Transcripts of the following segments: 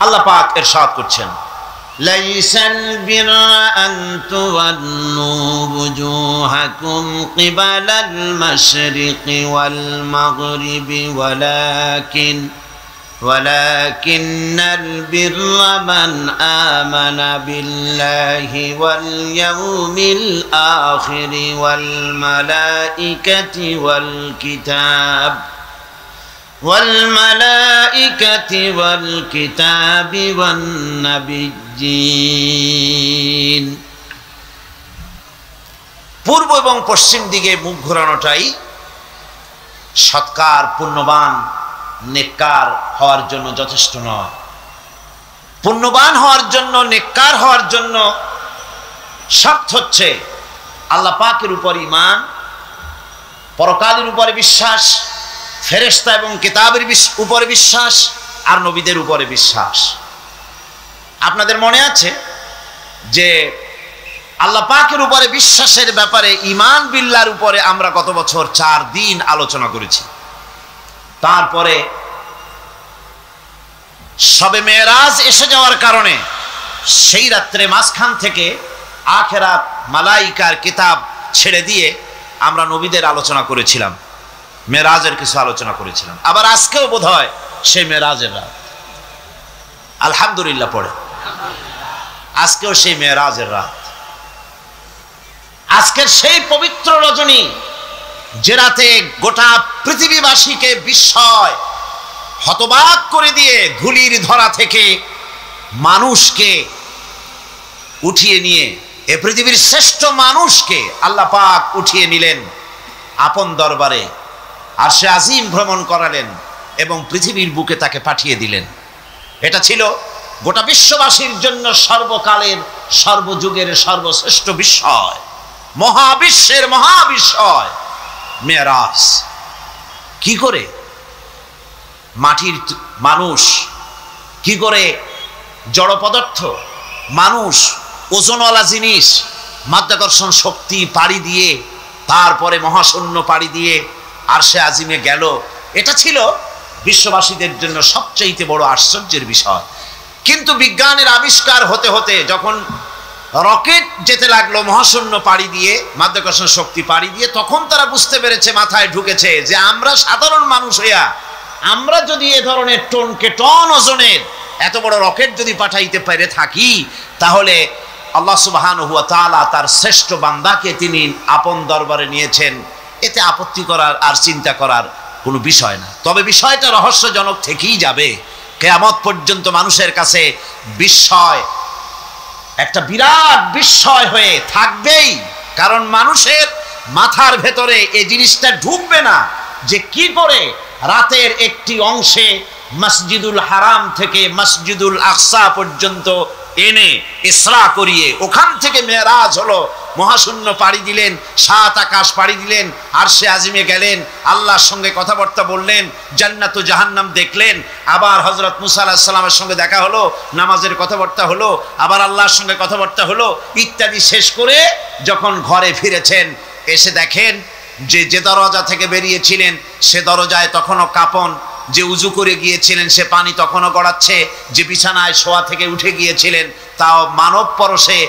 আল্লাহ পাক ইরশাদ করছেন, লাইসাল বিররা আন তুওয়াল্লু ওয়ুজুহাকুম কিবালাল মাশরিকি ওয়াল মাগরিবি ওয়ালাকিন্নাল বিররা মান আমানা বিল্লাহি ওয়াল ইয়াউমিল আখিরি ওয়াল মালাইকাতি ওয়াল কিতাব والملائكة والكتاب والنبيين। পূর্ব এবং পশ্চিম দিকে মুখ ঘোরানোটাই সৎকার, পুণ্যবান, নেককার হওয়ার জন্য যথেষ্ট নয়। পুণ্যবান হওয়ার জন্য, নেককার হওয়ার জন্য শর্ত হচ্ছে আল্লাহ পাকের উপর ঈমান, পরকালের উপরে বিশ্বাস, ফেরেশতা এবং কিতাবের উপরে বিশ্বাস, আর নবীদের উপরে বিশ্বাস। আপনাদের মনে আছে যে আল্লাহ পাকের উপরে বিশ্বাসের ব্যাপারে ঈমান বিল্লাহর উপরে আমরা গত বছর 4 দিন আলোচনা করেছি। তারপরে শবে মেরাজ এসে যাওয়ার কারণে সেই রাত্রে মাঝখান থেকে আখিরাত, মালাইকার, কিতাব ছেড়ে দিয়ে আমরা নবীদের আলোচনা করেছিলাম, মেরাজের কিছু আলোচনা করেছিলাম। আবার আজকেও বোধহয় সেই মেরাজের রাত, আলহামদুলিল্লাহ পড়ে, আজকেও সেই মেরাজের রাত। আজকের সেই পবিত্র রজনী, যে রাতে গোটা পৃথিবীবাসীকে বিস্ময় হতবাক করে দিয়ে ধুলির ধরা থেকে মানুষকে উঠিয়ে নিয়ে, এ পৃথিবীর শ্রেষ্ঠ মানুষকে আল্লাহ পাক উঠিয়ে নিলেন আপন দরবারে, আরশে আজিম ভ্রমণ করালেন এবং পৃথিবীর বুকে তাকে পাঠিয়ে দিলেন। এটা ছিল গোটা বিশ্ববাসীর জন্য সর্বকালের, সর্বযুগের সর্বশ্রেষ্ঠ বিস্ময়, মহাবিশ্বের মহাবিস্ময় মেরাজ। কি করে মাটির মানুষ, কি করে জড় পদার্থ, মানুষ, ওজনওয়ালা জিনিস, মাধ্যাকর্ষণ শক্তি পাড়ি দিয়ে তারপরে মহাশূন্য পাড়ি দিয়ে আরশে আজিমে গেল, এটা ছিল বিশ্ববাসীদের জন্য সবচেয়ে বড় আশ্চর্যের বিষয়। কিন্তু বিজ্ঞানের আবিষ্কার হতে হতে যখন রকেট যেতে লাগলো মহাশূন্য পাড়ি দিয়ে, মাধ্যাকর্ষণ শক্তি পাড়ি দিয়ে, তখন তারা বুঝতে পেরেছে, মাথায় ঢুকেছে যে আমরা সাধারণ মানুষ হইয়া আমরা যদি এ ধরনের টনকে টন ওজনের এত বড় রকেট যদি পাঠাইতে পেরে থাকি, তাহলে আল্লাহ সুবহানাহু ওয়া তাআলা তার শ্রেষ্ঠ বান্দাকে তিনি আপন দরবারে নিয়েছেন। এতে আপত্তি করার আর চিন্তা করার কোনো বিষয় না। তবে বিষয়টা রহস্যজনক থেকেই যাবে, কিয়ামত পর্যন্ত মানুষের কাছে বিস্ময়, একটা বিরাট বিস্ময় হয়ে থাকবেই। কারণ মানুষের মাথার ভেতরে এই জিনিসটা ঢুকবে না যে কি করে রাতের একটি অংশে মসজিদুল হারাম থেকে মসজিদুল আকসা পর্যন্ত এনে ইসরা করিয়ে ওখান থেকে মেরাজ হলো, মহাশূন্য পাড়ি দিলেন, 7 আকাশ পাড়ি দিলেন, আরশে আজিমে গেলেন, আল্লাহর সঙ্গে কথাবার্তা বললেন, জান্নাত ও জাহান্নাম দেখলেন, আবার হযরত মুসা আলাইহিস সালামের সঙ্গে দেখা হলো, নামাজের কথাবার্তা হলো, আবার আল্লাহর সঙ্গে কথাবার্তা হলো, ইত্যাদি শেষ করে যখন ঘরে ফিরেছেন, এসে দেখেন যে দরজা থেকে বেরিয়েছিলেন সে দরজায় তখনও কাঁপন, যে উজু করে গিয়েছিলেন সে পানি তখনও গড়াচ্ছে, যে বিছানায় শোয়া থেকে উঠে গিয়েছিলেন তাও মানব পরশে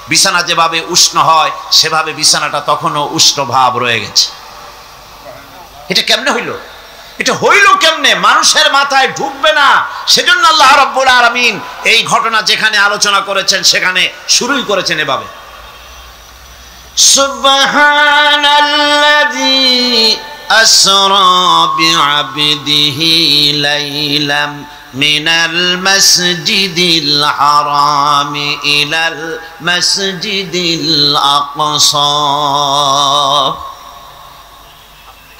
বিছানা যেভাবে উষ্ণ হয় সেভাবে বিছানাটা তখনও উষ্ণ ভাব রয়ে গেছে। এটা কেমনে হইল? এটা হইল কেমনে? মানুষের মাথায় ঢুকবে না। সেজন্য আল্লাহ রাব্বুল আলামিন এই ঘটনা যেখানে আলোচনা করেছেন সেখানে শুরুই করেছেন এভাবে, সুবহানাল্লাযী আসরা বিআবদিহি লাইলাম মিনাল মাসজিদিল হারামি ইলাল মাসজিদিল আকসা।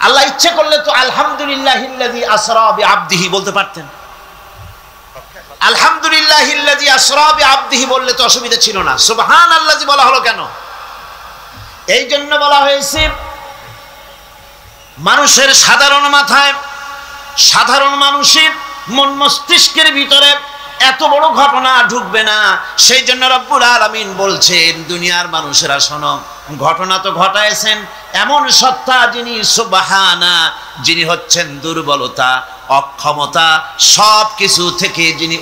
আল্লাহ ইচ্ছে করলে তো আলহামদুলিল্লাহিল্লাযী আসরা বিআবদিহি বলতে পারতেন। আলহামদুলিল্লাহিল্লাযী আসরা বিআবদিহি বললে তো অসুবিধা ছিল না। সুবহানাল্লাযী বলা হলো কেন? এই জন্য বলা হয়েছে মানুষের সাধারণ মাথায়, সাধারণ মানুষের মন মস্তিষ্কের ভিতরে এত বড় ঘটনা ঢুকবে না। সেই জন্য রব্বুল আলামিন বলছেন, দুনিয়ার মানুষেরা শোনো, ঘটনা তো ঘটায়ছেন এমন সত্তা যিনি সুবহানা, যিনি হচ্ছেন দুর্বলতা অক্ষমতা, সব কিছু থেকে যিনি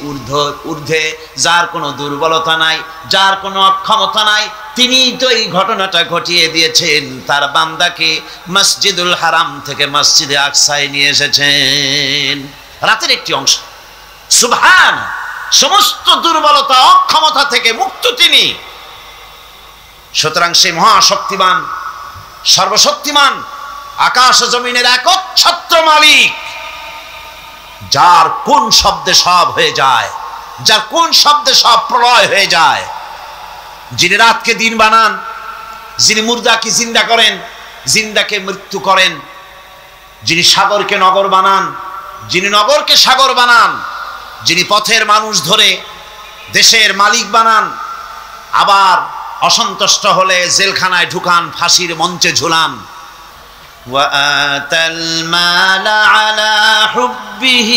ঊর্ধ্বে, যার কোনো দুর্বলতা নাই, যার কোনো অক্ষমতা নাই, তিনি তো এই ঘটনাটা ঘটিয়ে দিয়েছেন। তার বান্দাকে মসজিদুল হারাম থেকে মসজিদে আকসায় নিয়ে এসেছেন, রাতের একটি অংশ। সুবহান, সমস্ত দুর্বলতা অক্ষমতা থেকে মুক্ত তিনি। সুতরাং সেই মহাশক্তিমান, সর্বশক্তিমান, আকাশ জমিনের একচ্ছত্র মালিক, যার কোন শব্দে সব হয়ে যায়, যার কোন শব্দে সব প্রলয় হয়ে যায়, যিনি রাতকে দিন বানান, যিনি মুর্দাকে জিন্দা করেন, জিন্দাকে মৃত্যু করেন, যিনি সাগরকে নগর বানান, যিনি নগরকে সাগর বানান, যিনি পথের মানুষ ধরে দেশের মালিক বানান, আবার অসন্তুষ্ট হলে জেলখানায় ঢুকান, ফাঁসির মঞ্চে ঝুলান। وآتى المال على حبه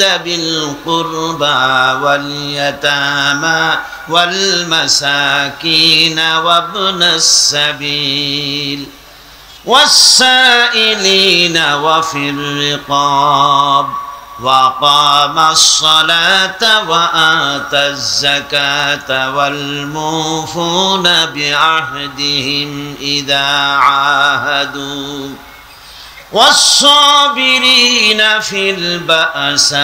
ذوي القربى واليتامى والمساكين وابن السبيل والسائلين وفي الرقاب وأقام الصلاة وآتى الزكاة والموفون بعهدهم إذا عاهدوا والصابرين في البأساء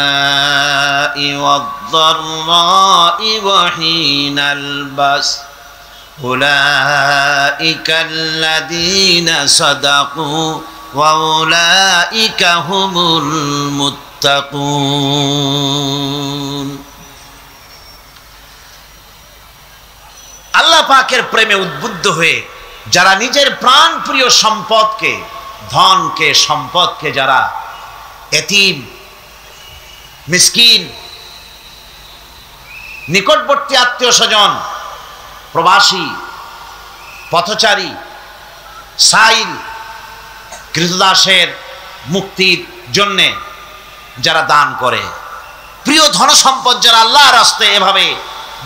والضراء وحين البأس أولئك الذين صدقوا وأولئك هم المتقون। আল্লাহ পাকের প্রেমে উদ্বুদ্ধ হয়ে যারা নিজের প্রাণ প্রিয় সম্পদকে, ধনকে, সম্পদকে যারা এতিম, মিসকিন, নিকটবর্তী আত্মীয় স্বজন, প্রবাসী, পথচারী, সাইল, কৃতদাসের মুক্তির জন্যে যারা দান করে, প্রিয় ধন সম্পদ যারা আল্লাহর রাস্তায় এভাবে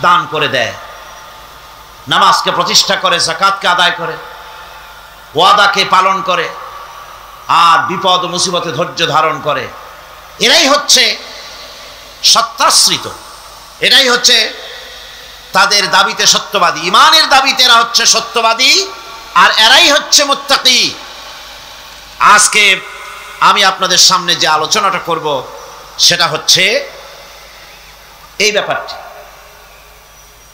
দান করে দেয়, নামাজকে প্রতিষ্ঠা করে, যাকাতকে আদায় করে, ওয়াদাকে পালন করে, আর বিপদ মুসিবতে ধৈর্য ধারণ করে, এরাই হচ্ছে সত্যাশ্রিত, এরাই হচ্ছে তাদের দাবিতে সত্যবাদী, ইমানের দাবিতে এরা হচ্ছে সত্যবাদী, আর এরাই হচ্ছে মুত্তাকি। আজকে আমি আপনাদের সামনে যে আলোচনাটা করব সেটা হচ্ছে এই ব্যাপারটি।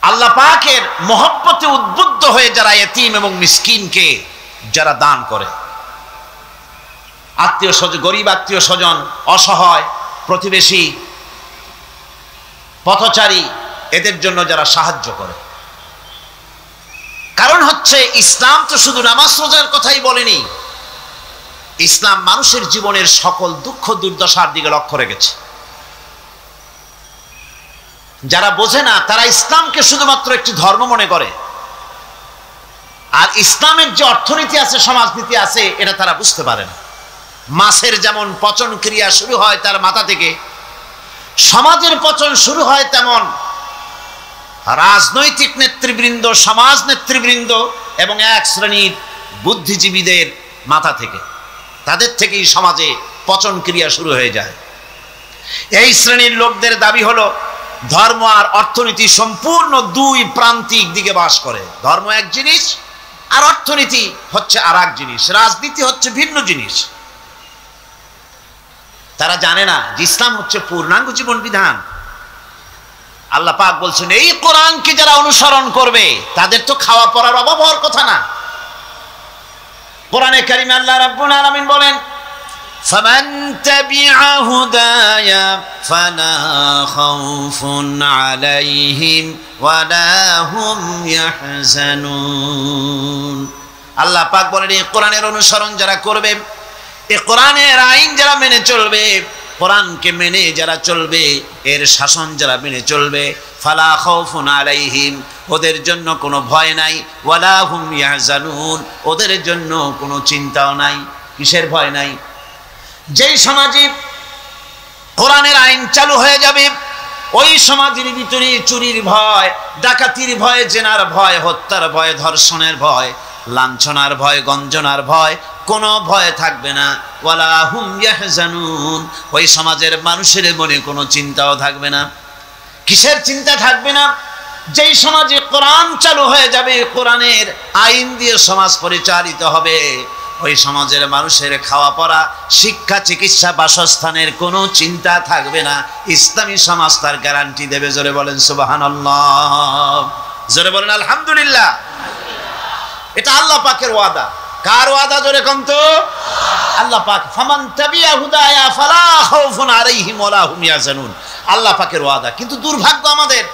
আল্লাহ পাকের মহব্বতে উদ্বুদ্ধ হয়ে যারা এতিম এবং মিসকিনকে যারা দান করে, আত্মীয় স্বজন, গরিব আত্মীয় স্বজন, অসহায় প্রতিবেশী, পথচারী, এদের জন্য যারা সাহায্য করে। কারণ হচ্ছে ইসলাম তো শুধু নামাজ রোজার কথাই বলেনি, ইসলাম মানুষের জীবনের সকল দুঃখ দুর্দশার দিকে লক্ষ্য রেখেছে। যারা বোঝে না তারা ইসলামকে শুধুমাত্র একটি ধর্ম মনে করে, আর ইসলামের যে অর্থনীতি আছে, সমাজনীতি আছে, এটা তারা বুঝতে পারে না। মাছের যেমন পচন ক্রিয়া শুরু হয় তার মাথা থেকে, সমাজের পচন শুরু হয় তেমন রাজনৈতিক নেতৃবৃন্দ, সমাজ নেতৃবৃন্দ এবং এক শ্রেণীর বুদ্ধিজীবীদের মাথা থেকে, তাদের থেকেই সমাজে পচন ক্রিয়া শুরু হয়ে যায়। এই শ্রেণীর লোকদের দাবি হলো ধর্ম আর অর্থনীতি সম্পূর্ণ দুই প্রান্তিক দিকে বাস করে। ধর্ম এক জিনিস আর অর্থনীতি হচ্ছে আর এক জিনিস, রাজনীতি হচ্ছে ভিন্ন জিনিস। তারা জানে না যে ইসলাম হচ্ছে পূর্ণাঙ্গ জীবন বিধান। আল্লাহ পাক বলছেন এই কোরআনকে যারা অনুসরণ করবে তাদের তো খাওয়া পড়ার অভাব হওয়ার কথা না। কোরআনে কারিমে আল্লাহ রাব্বুল আলামিন বলেন, فمن تبع هداي فلا خوف عليهم ولا هم يحزنون। আল্লাহ পাক বলেন এই কোরআনের অনুসরণ যারা করবে, এই কোরআনের আইন যারা মেনে চলবে, কোরআনকে মেনে যারা চলবে, এর শাসন যারা মেনে চলবে, ফালা খাউফুন আলাইহিম, ওদের জন্য কোনো ভয় নাই, ওয়ালা হুম ইয়াহজানুন, ওদের জন্য কোনো চিন্তাও নাই। কিসের ভয় নাই? যেই সমাজে কোরআনের আইন চালু হয়ে যাবে, ওই সমাজের ভিতরে চুরির ভয়, ডাকাতির ভয়, জেনার ভয়, হত্যার ভয়, ধর্ষণের ভয়, লাঞ্ছনার ভয়, গঞ্জনার ভয় কোনো ভয় থাকবে না, ওয়ালা হুম ইয়াহজানুন, ওই সমাজের মানুষের মনে কোনো চিন্তাও থাকবে না। কিসের চিন্তা থাকবে না? যেই সমাজে কোরআন চালু হয়ে যাবে, কোরআনের আইন দিয়ে সমাজ পরিচালিত হবে, ওই সমাজের মানুষের খাওয়া পড়া, শিক্ষা, চিকিৎসা, বাসস্থানের কোনো চিন্তা থাকবে না। ইসলামী সমাজ তার গ্যারান্টি দেবে। জোরে বলেন সুবহানাল্লাহ, জোরে বলেন আলহামদুলিল্লাহ। এটা আল্লাহ পাকের ওয়াদা। কার ওয়াদা? জোরে কোন তো? আল্লাহ পাক। ফামান তাবিয়া হুদায়া ফালা খাউফুন আলাইহিম ওয়ালা হুম ইয়াহজানুন, আল্লাহ পাকের ওয়াদা। কিন্তু দুর্ভাগ্য আমাদের,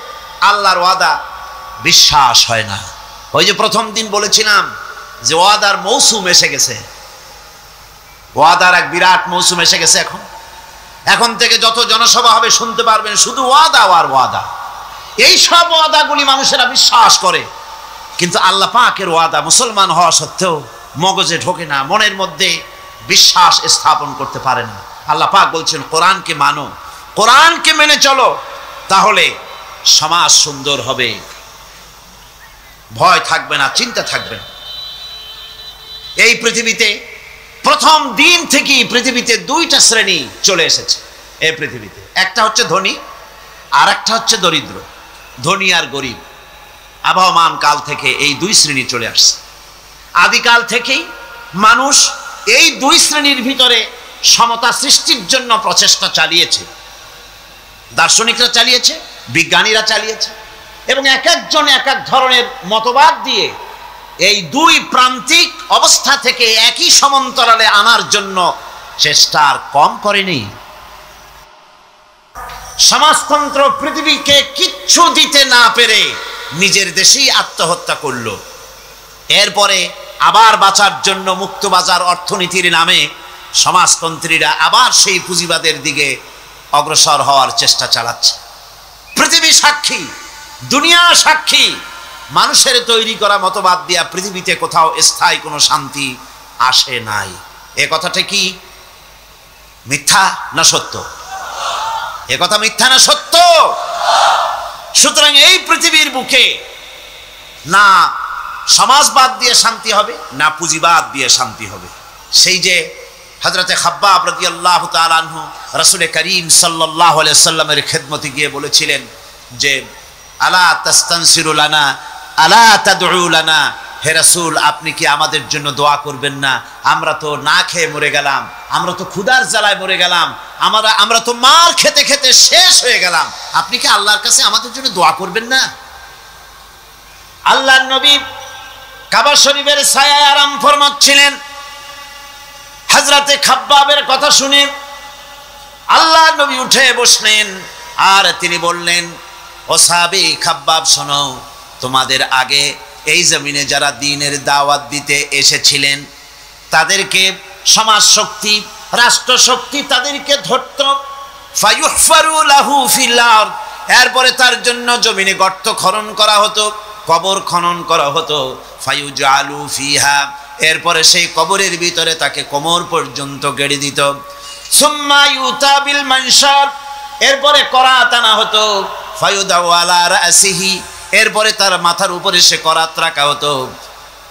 আল্লাহর ওয়াদা বিশ্বাস হয় না। ওই যে প্রথম দিন বলেছিলাম যে ওয়াদার মৌসুম এসে গেছে, ওয়াদার এক বিরাট মৌসুম এসে গেছে। এখন থেকে যত জনসভা হবে শুনতে পারবেন শুধু ওয়াদা আর ওয়াদা। এই সব ওয়াদাগুলি মানুষেরা বিশ্বাস করে, কিন্তু আল্লাহ পাকের ওয়াদা মুসলমান হওয়া সত্ত্বেও মগজে ঢোকে না, মনের মধ্যে বিশ্বাস স্থাপন করতে পারে না। আল্লাহ পাক বলছেন কোরআনকে মানো, কোরআনকে মেনে চলো, তাহলে সমাজ সুন্দর হবে, ভয় থাকবে না, চিন্তা থাকবে না। এই পৃথিবীতে প্রথম দিন থেকেই পৃথিবীতে দুইটা শ্রেণী চলে এসেছে এই পৃথিবীতে। একটা হচ্ছে ধনী, আর একটা হচ্ছে দরিদ্র। ধনী আর গরিব আবহমান কাল থেকে এই দুই শ্রেণী চলে আসছে। আদিকাল থেকেই মানুষ এই দুই শ্রেণীর ভিতরে সমতা সৃষ্টির জন্য প্রচেষ্টা চালিয়েছে। দার্শনিকরা চালিয়েছে, বিজ্ঞানীরা চালিয়েছে, এবং এক একজন এক এক ধরনের মতবাদ দিয়ে এই দুই প্রান্তিক অবস্থা থেকে একই সমান্তরালে আনার জন্য চেষ্টা আর কম করেনি। সমাজতন্ত্র পৃথিবীকে কিচ্ছু দিতে না পেরে নিজের দেশেই আত্মহত্যা করলো। এরপরে আবার বাঁচার জন্য মুক্তবাজার অর্থনীতির নামে সমাজতন্ত্রীরা আবার সেই পুঁজিবাদের দিকে অগ্রসর হওয়ার চেষ্টা চালাচ্ছে। পৃথিবী সাক্ষী, দুনিয়া সাক্ষী, মানুষের তৈরি করা মতবাদ দিয়া পৃথিবীতে কোথাও স্থায়ী কোনো শান্তি আসে নাই। এ কথাটা কি মিথ্যা না সত্য? এ কথা মিথ্যা না সত্য? সুতরাং এই পৃথিবীর বুকে না সমাজবাদ দিয়ে শান্তি হবে, না পুঁজিবাদ দিয়ে শান্তি হবে। সেই যে হযরতে খাব্বাব রাদিয়াল্লাহু তাআলা আনহু রাসূল করিম সাল্লাল্লাহু আলাইহি ওয়াসাল্লামের খেদমতে গিয়ে বলেছিলেন যে আলা তাস্তানসিরু লানা আলা তাদউ লানা, হে রাসূল আপনি কি আমাদের জন্য দোয়া করবেন না? আমরা তো না খেয়ে মরে গেলাম, আমরা তো ক্ষুধার জ্বালায় মরে গেলাম, আমরা তো মার খেতে খেতে শেষ হয়ে গেলাম, আপনি কি আল্লাহর কাছে আমাদের জন্য দোয়া করবেন না? আল্লাহর নবী কাবা শরীফের ছায়ায় আরাম ফরমাচ্ছিলেন। হযরতে খাব্বাবের কথা শুনে আল্লাহর নবী উঠে বসলেন আর তিনি বললেন, ও সাহাবী খাব্বাব শোনো, তোমাদের আগে এই জমিনে যারা দ্বীনের দাওয়াত দিতে এসেছিলেন তাদেরকে সমাজ শক্তি, রাষ্ট্র শক্তি তাদেরকে ধরত, ফায়ুহফারু লাহু ফিল আরদ, এরপরে তার জন্য জমিনে গর্ত খনন করা হতো, কবর খনন করা হতো, ফায়ুজালু ফিহা, এরপরে সেই কবরের ভিতরে তাকে কোমর পর্যন্ত গেড়ে দিত, সুম্মা ইউতা বিল মানশার, এরপরে করাত আনা হতো, ফায়ুদাউ আলা রাসিহি, এরপরে তার মাথার উপরে সে করাত রাখা হতো,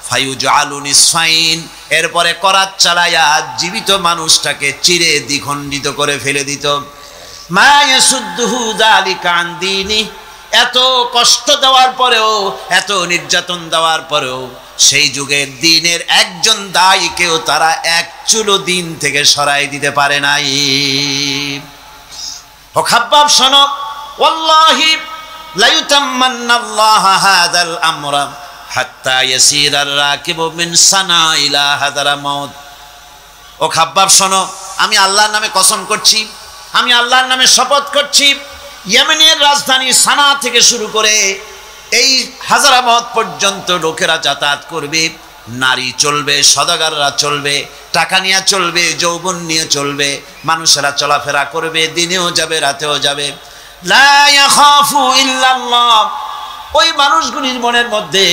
ফায়ুজালু নিসফাইন, এরপরে করাত চালায়া জীবিত মানুষটাকে চিরে দ্বিখণ্ডিত করে ফেলে দিত। মা ইয়াসুদ্দুহু যালিকা আন দীনি, এত কষ্ট দেওয়ার পরেও, এত নির্যাতন দেওয়ার পরেও সেই যুগের দ্বীনের একজন দায়ীকেও তারা এক চুলো দ্বীন থেকে সরাই দিতে পারে নাই। ও খাব্বাব শোনো, ওয়াল্লাহি লা ইউতাম্মান্নাল্লাহু হাযাল আমরা হাত্তা ইয়াসিরার রাকিবু মিন সানা ইলা হাদারামাউত। ও খাব্বাব শোনো, আমি আল্লাহর নামে কসম করছি, আমি আল্লাহর নামে শপথ করছি, ইয়েমেনের রাজধানী সানা থেকে শুরু করে এই হাজারামাউত পর্যন্ত লোকেরা যাতায়াত করবে, নারী চলবে, সদাগররা চলবে, টাকা নিয়ে চলবে, যৌবন নিয়ে চলবে, মানুষেরা চলাফেরা করবে, দিনেও যাবে রাতেও যাবে। লা ইয়াখাফু ইল্লাল্লাহ, ওই মানুষগুলির মনের মধ্যে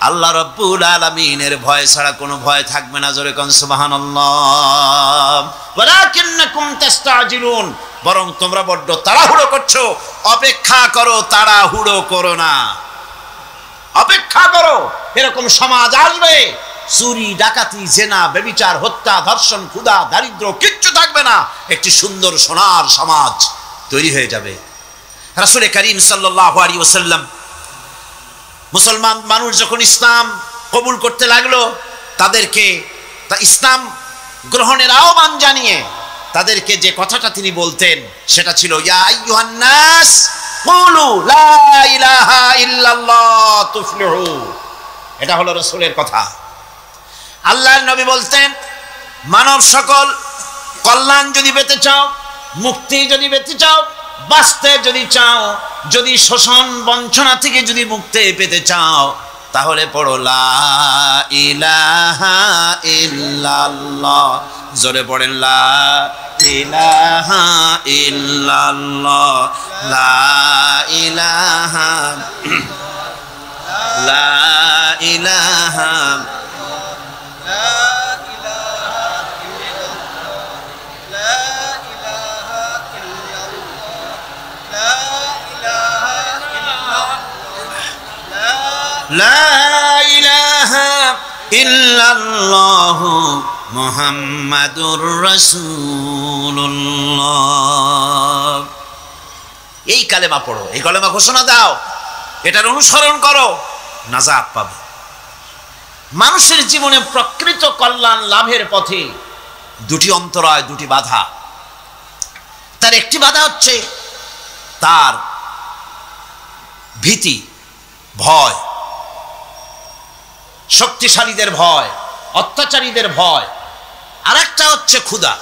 আল্লাহ রাব্বুল আলামিনের ভয় ছাড়া কোনো ভয় থাকবে না। জোরে কোন সুবহানাল্লাহ। ওয়ালাকিন্নাকুম তাস্তাজিলুন, বরং তোমরা বড্ড তাড়াহুড়ো করছো। অপেক্ষা করো, তাড়াহুড়ো করো না, অপেক্ষা করো। এরকম সমাজ আসবে, চুরি ডাকাতি জেনা ব্যভিচার হত্যা ধর্ষণ ক্ষুধা দারিদ্র কিচ্ছু থাকবে না, একটি সুন্দর সোনার সমাজ তৈরি হয়ে যাবে। রাসূল করিম সাল্লাল্লাহু আলাইহি ওয়াসাল্লাম মুসলমান মানুষ যখন ইসলাম কবুল করতে লাগলো, তাদেরকে ইসলাম গ্রহণের আহ্বান জানিয়ে তাদেরকে যে কথাটা তিনি বলতেন সেটা ছিল ইয়া আইয়ুহান নাস কুলু লা ইলাহা ইল্লাল্লাহ তুফলিহু। এটা হলো রাসূলের কথা। আল্লাহর নবী বলতেন, মানব সকল কল্যাণ যদি পেতে চাও, মুক্তি যদি পেতে চাও, বাঁচতে যদি চাও, যদি শোষণ বঞ্চনা থেকে যদি মুক্তি পেতে চাও, তাহলে পড়ো লা ইলাহা ইল্লাল্লাহ। জোরে পড়েন লা ইলাহা ইল্লাল্লাহ, লা ইলাহা লা ইলাহা লা ইলাহা ইল্লাল্লাহু মুহাম্মাদুর রাসূলুল্লাহ। এই কালেমা পড়ো, এই কালেমা ঘোষণা দাও, এটার অনুসরণ করো, নাজাত পাবে। মানুষের জীবনে প্রকৃত কল্যাণ লাভের পথে দুটি অন্তরায়, দুটি বাধা। তার একটি বাধা হচ্ছে তার ভীতি, ভয়, শক্তিশালীদের ভয়, অত্যাচারীদের ভয়। আর একটা হচ্ছে ক্ষুধা।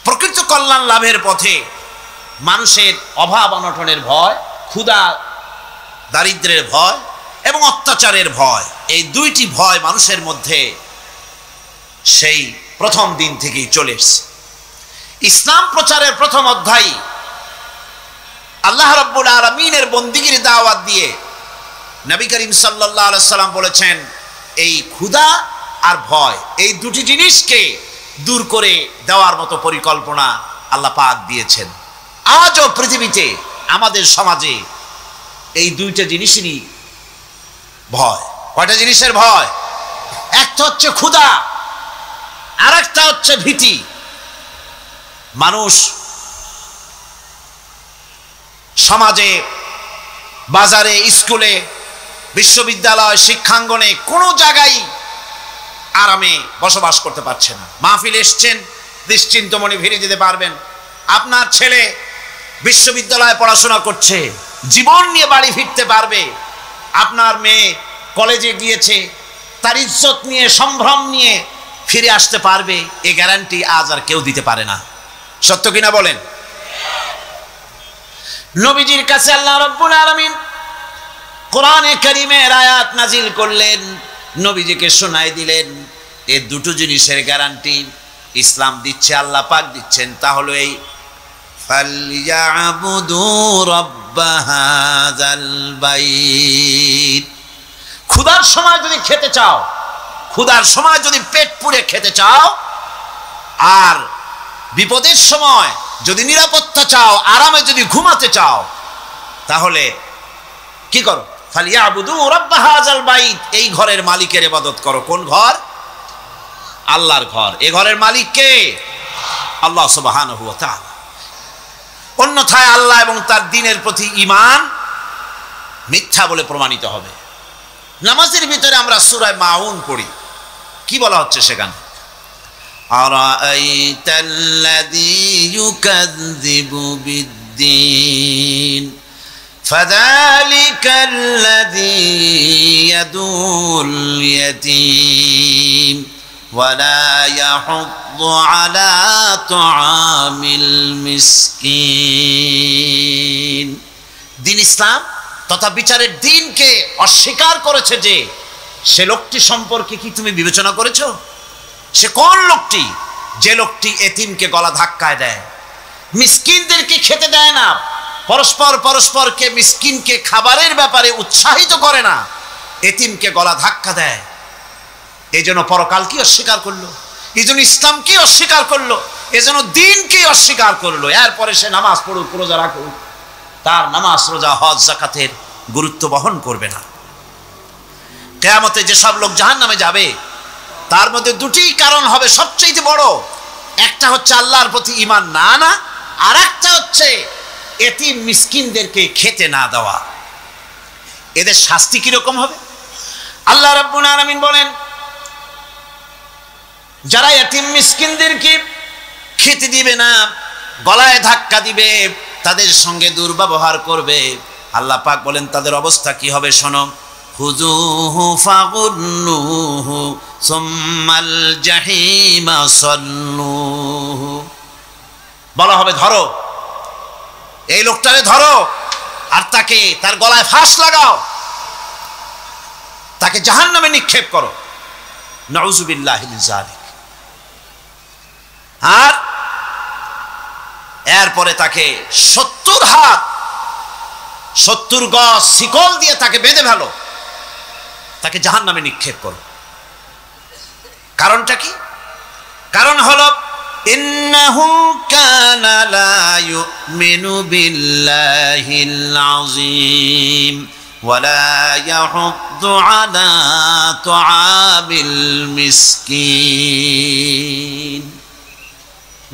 প্রকৃত কল্যাণ লাভের পথে মানুষের অভাব অনটনের ভয়, ক্ষুধা দারিদ্র্যের ভয় এবং অত্যাচারের ভয়, এই দুইটি ভয় মানুষের মধ্যে সেই প্রথম দিন থেকেই চলে এসেছে। ইসলাম প্রচারের প্রথম অধ্যায় আল্লাহ রাব্বুল আলামিনের বন্দিগির দাওয়াত দিয়ে নবী করিম সাল্লাল্লাহু আলাইহি সাল্লাম বলেছেন, এই ক্ষুধা আর ভয়, এই দুটি জিনিসকে দূর করে দেওয়ার মতো পরিকল্পনা আল্লাহ পাক দিয়েছেন। আজও পৃথিবীতে আমাদের সমাজে এই দুইটা জিনিসেরই ভয়। কয়টা জিনিসের ভয়? একটা হচ্ছে ক্ষুধা, আর একটা হচ্ছে ভীতি। মানুষ সমাজে, বাজারে, স্কুলে, বিশ্ববিদ্যালয়, শিক্ষাঙ্গনে কোনো জায়গায় আরামে বসবাস করতে পারছে না। মাহফিল এসছেন, নিশ্চিন্ত মনে ফিরে যেতে পারবেন। আপনার ছেলে বিশ্ববিদ্যালয়ে পড়াশোনা করছে, জীবন নিয়ে বাড়ি ফিরতে পারবে। আপনার মেয়ে কলেজে গিয়েছে, তার ইজ্জত নিয়ে, সম্ভ্রম নিয়ে ফিরে আসতে পারবে, এই গ্যারান্টি আজ আর কেউ দিতে পারে না। সত্য কিনা বলেন? নবীজির কাছে আল্লাহ রাব্বুল আলামিন কোরআনে কারীমের আয়াত নাজিল করলেন, নবীজিকে শোনাই দিলেন। এই দুটো জিনিসের গ্যারান্টি ইসলাম দিচ্ছে, আল্লাহ পাক দিচ্ছেন। তাহলে এই ফালইয়াবুদু রাব্ব হাযাল বাইত। ক্ষুধার সময় যদি খেতে চাও, ক্ষুধার সময় যদি পেট পুরে খেতে চাও, আর বিপদের সময় যদি নিরাপত্তা চাও, আরামে যদি ঘুমাতে চাও, তাহলে কি করো? ফালইয়াবুদু রাব্ব হাযাল বাইত। এই ঘরের মালিকের ইবাদত করো। কোন ঘর? আল্লাহর ঘর। এই ঘরের মালিক কে? আল্লাহ সুবহানাহু ওয়া তাআলা। অন্যথায় আল্লাহ এবং তার দ্বীনের প্রতি ঈমান মিথ্যা বলে প্রমাণিত হবে। নামাজের ভিতরে আমরা সূরা মাউন পড়ি, কি বলা হচ্ছে সেখানে? আরাআইতাল্লাযী ইউকাযযিবু বিদ্দীন ফাযালিকাল্লাযী ইয়াদুল ইয়াতীম ওয়ালা ইয়াহুদ্দু আলা তুআমিল মিসকিন। দ্বীন ইসলাম তথা বিচারের দিনকে অস্বীকার করেছে যে সে লোকটি সম্পর্কে কি তুমি বিবেচনা করেছো? সে কোন লোকটি? যে লোকটি এতিমকে গলা ধাক্কায় দেয়, মিসকিনদেরকে খেতে দেয় না, পরস্পরকে মিসকিনকে খাবারের ব্যাপারে উৎসাহিত করে না, এতিমকে গলা ধাক্কা দেয়। এই জন্য পরকালকে অস্বীকার করলো, এই জন্য ইসলামকে অস্বীকার করলো, এই জন্য দ্বীনকে অস্বীকার করলো। এরপরে সে নামাজ পড়ুক, রোজা রাখুক, তার নামাজ, রোজা, হজ, যাকাতের গুরুত্ব বহন করবে না। কিয়ামতে যেসব লোক জাহান্নামে যাবে তার মধ্যে দুটি কারণ হবে সবচেয়ে বড়। একটা হচ্ছে আল্লাহর প্রতি ঈমান না আনা, আর একটা হচ্ছে এতিম মিসকিনদেরকে খেতে না দেওয়া। এদের শাস্তি কিরকম হবে? আল্লাহ রাব্বুল আলামিন বলেন, যারা এতিম মিসকিনদেরকে খেতে দিবে না, গলায় ধাক্কা দিবে, তাদের সঙ্গে দুর্ব্যবহার করবে, আল্লাহ পাক বলেন তাদের অবস্থা কি হবে শোনো। খুযুহু ফাগুল্লুহু সুম্মাল জাহিমা সাল্লুহু। বলা হবে ধরো এই লোকটারে, ধরো আর তাকে তার গলায় ফাঁস লাগাও, তাকে জাহান্নামে নিক্ষেপ করো। নাউযুবিল্লাহি মিন যালিক। আর এরপরে তাকে 70 হাত 70 গজ শিকল দিয়ে তাকে বেঁধে ফেলো, তাকে জাহান্নামে নিক্ষেপ করো। কারণটা কি? কারণ হলো ইন্নাহু কানা লা ইউমিনু বিল্লাহিল আযীম ওয়া লা ইয়াহুদ্দু আলা তুআমিল মিসকিন।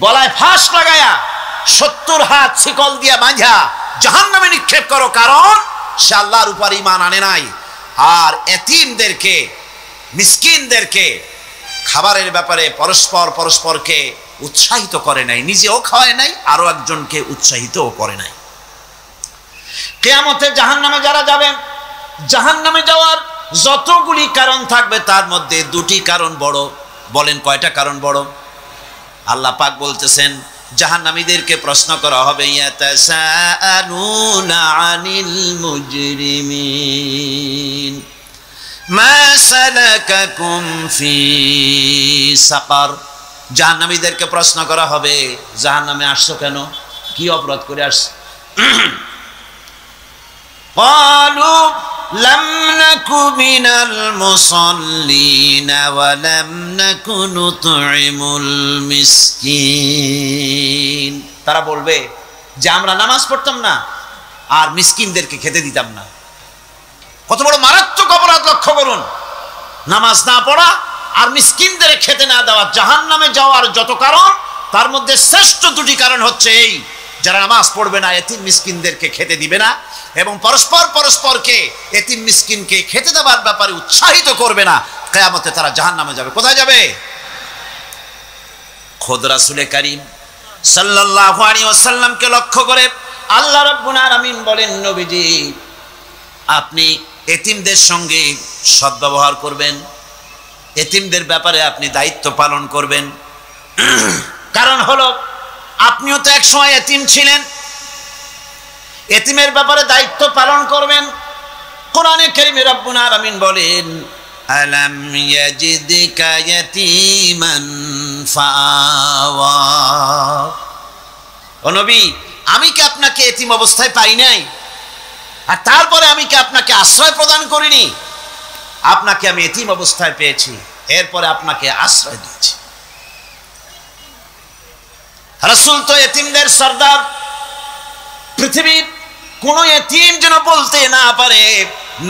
গলায় ফাঁস লাগায়া 70 হাত শিকল দিয়া বাঁধা জাহান্নামে নিক্ষেপ করো, কারণ সে আল্লাহর উপর ঈমান আনে নাই। আর এতিমদেরকে মিসকিনদেরকে খাবারের ব্যাপারে পরস্পরকে উৎসাহিত করে নাই, নিজেও খাওয়ায় নাই, আরো একজনকে উৎসাহিতও করে নাই। কিয়ামতে জাহান্নামে যারা যাবে, জাহান্নামে যাওয়ার যতগুলি কারণ থাকবে তার মধ্যে দুটি কারণ বড়। বলেন কয়টা কারণ বড়? আল্লাহ পাক বলতেছেন জাহান্নামীদেরকে প্রশ্ন করা হবে, ইয়াতাসাআলুনা আনিল মুজরিমিন মা সালাকাকুম ফি সাকার। জাহান্নামীদেরকে প্রশ্ন করা হবে জাহান্নামে আসছো কেন, কি অপরাধ করে আসছো? ক্বালু লাম নাকু মিনাল মুসাল্লিন ওয়া লাম নাকু নুতঈমুল মিসকিন। তারা বলবে যে আমরা নামাজ পড়তাম না আর মিসকিনদেরকে খেতে দিতাম না। কত বড় মারাত্মক অপরাধ লক্ষ্য করুন। নামাজ না পড়া আর মিসকিনদের খেতে না দেওয়া জাহান্নামে যাওয়ার যত কারণ, তার মধ্যে শ্রেষ্ঠ দুটি কারণ হচ্ছে এই, যারা নামাজ পড়বে না, এতিম মিসকিনদেরকে খেতে দিবে না, এবং পরস্পরকে এতিম মিসকিনকে খেতে দেওয়ার ব্যাপারে উৎসাহিত করবে না, কিয়ামতে তারা জাহান্নামে যাবে। কোথায় যাবে? খোদ রাসূলে কারীম সাল্লাল্লাহু আলাইহি ওয়াসাল্লামকে লক্ষ্য করে আল্লাহ রাব্বুল আলামিন বলেন, নবীজি আপনি এতিমদের সঙ্গে সদ্ব্যবহার করবেন, এতিমদের ব্যাপারে আপনি দায়িত্ব পালন করবেন। কারণ হলো আপনিও তো এক সময় এতিম ছিলেন, এতিমের ব্যাপারে দায়িত্ব পালন করবেন। কোরআনে কারীমে রব্বুল আলামিন বলেন, আলাম ইয়াজিদকা ইয়াতীমান ফাআওয়া। ও নবী, আমি কি আপনাকে এতিম অবস্থায় পাই নাই? আর তারপরে আমি কি আপনাকে আশ্রয় প্রদান করিনি? আপনাকে আমি এতিম অবস্থায় পেয়েছি, এরপরে আপনাকে আশ্রয় দিয়েছি। রাসূল তো এতিমদের সর্দার। পৃথিবীর কোন এতিম যেন বলতে না পারে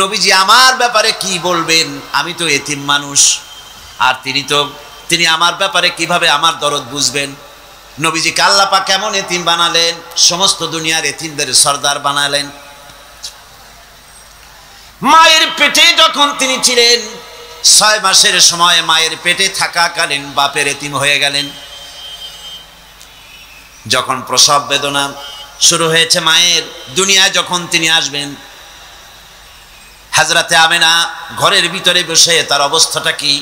নবীজি আমার ব্যাপারে কি বলবেন, আমি তো এতিম মানুষ, আর তিনি আমার ব্যাপারে কিভাবে আমার দরদ বুঝবেন। নবীজিকে আল্লাহ পাক কেমন এতিম বানালেন, সমস্ত দুনিয়ার এতিমদের সর্দার বানালেন। মায়ের পেটে যখন তিনি ছিলেন, 6 মাসের সময় মায়ের পেটে থাকাকালীন বাপের এতিম হয়ে গেলেন। যখন প্রসব বেদনা শুরু হয়েছে মায়ের, দুনিয়ায় যখন তিনি আসবেন, হযরতে আমেনা ঘরের ভিতরে বসে তার অবস্থাটা কি?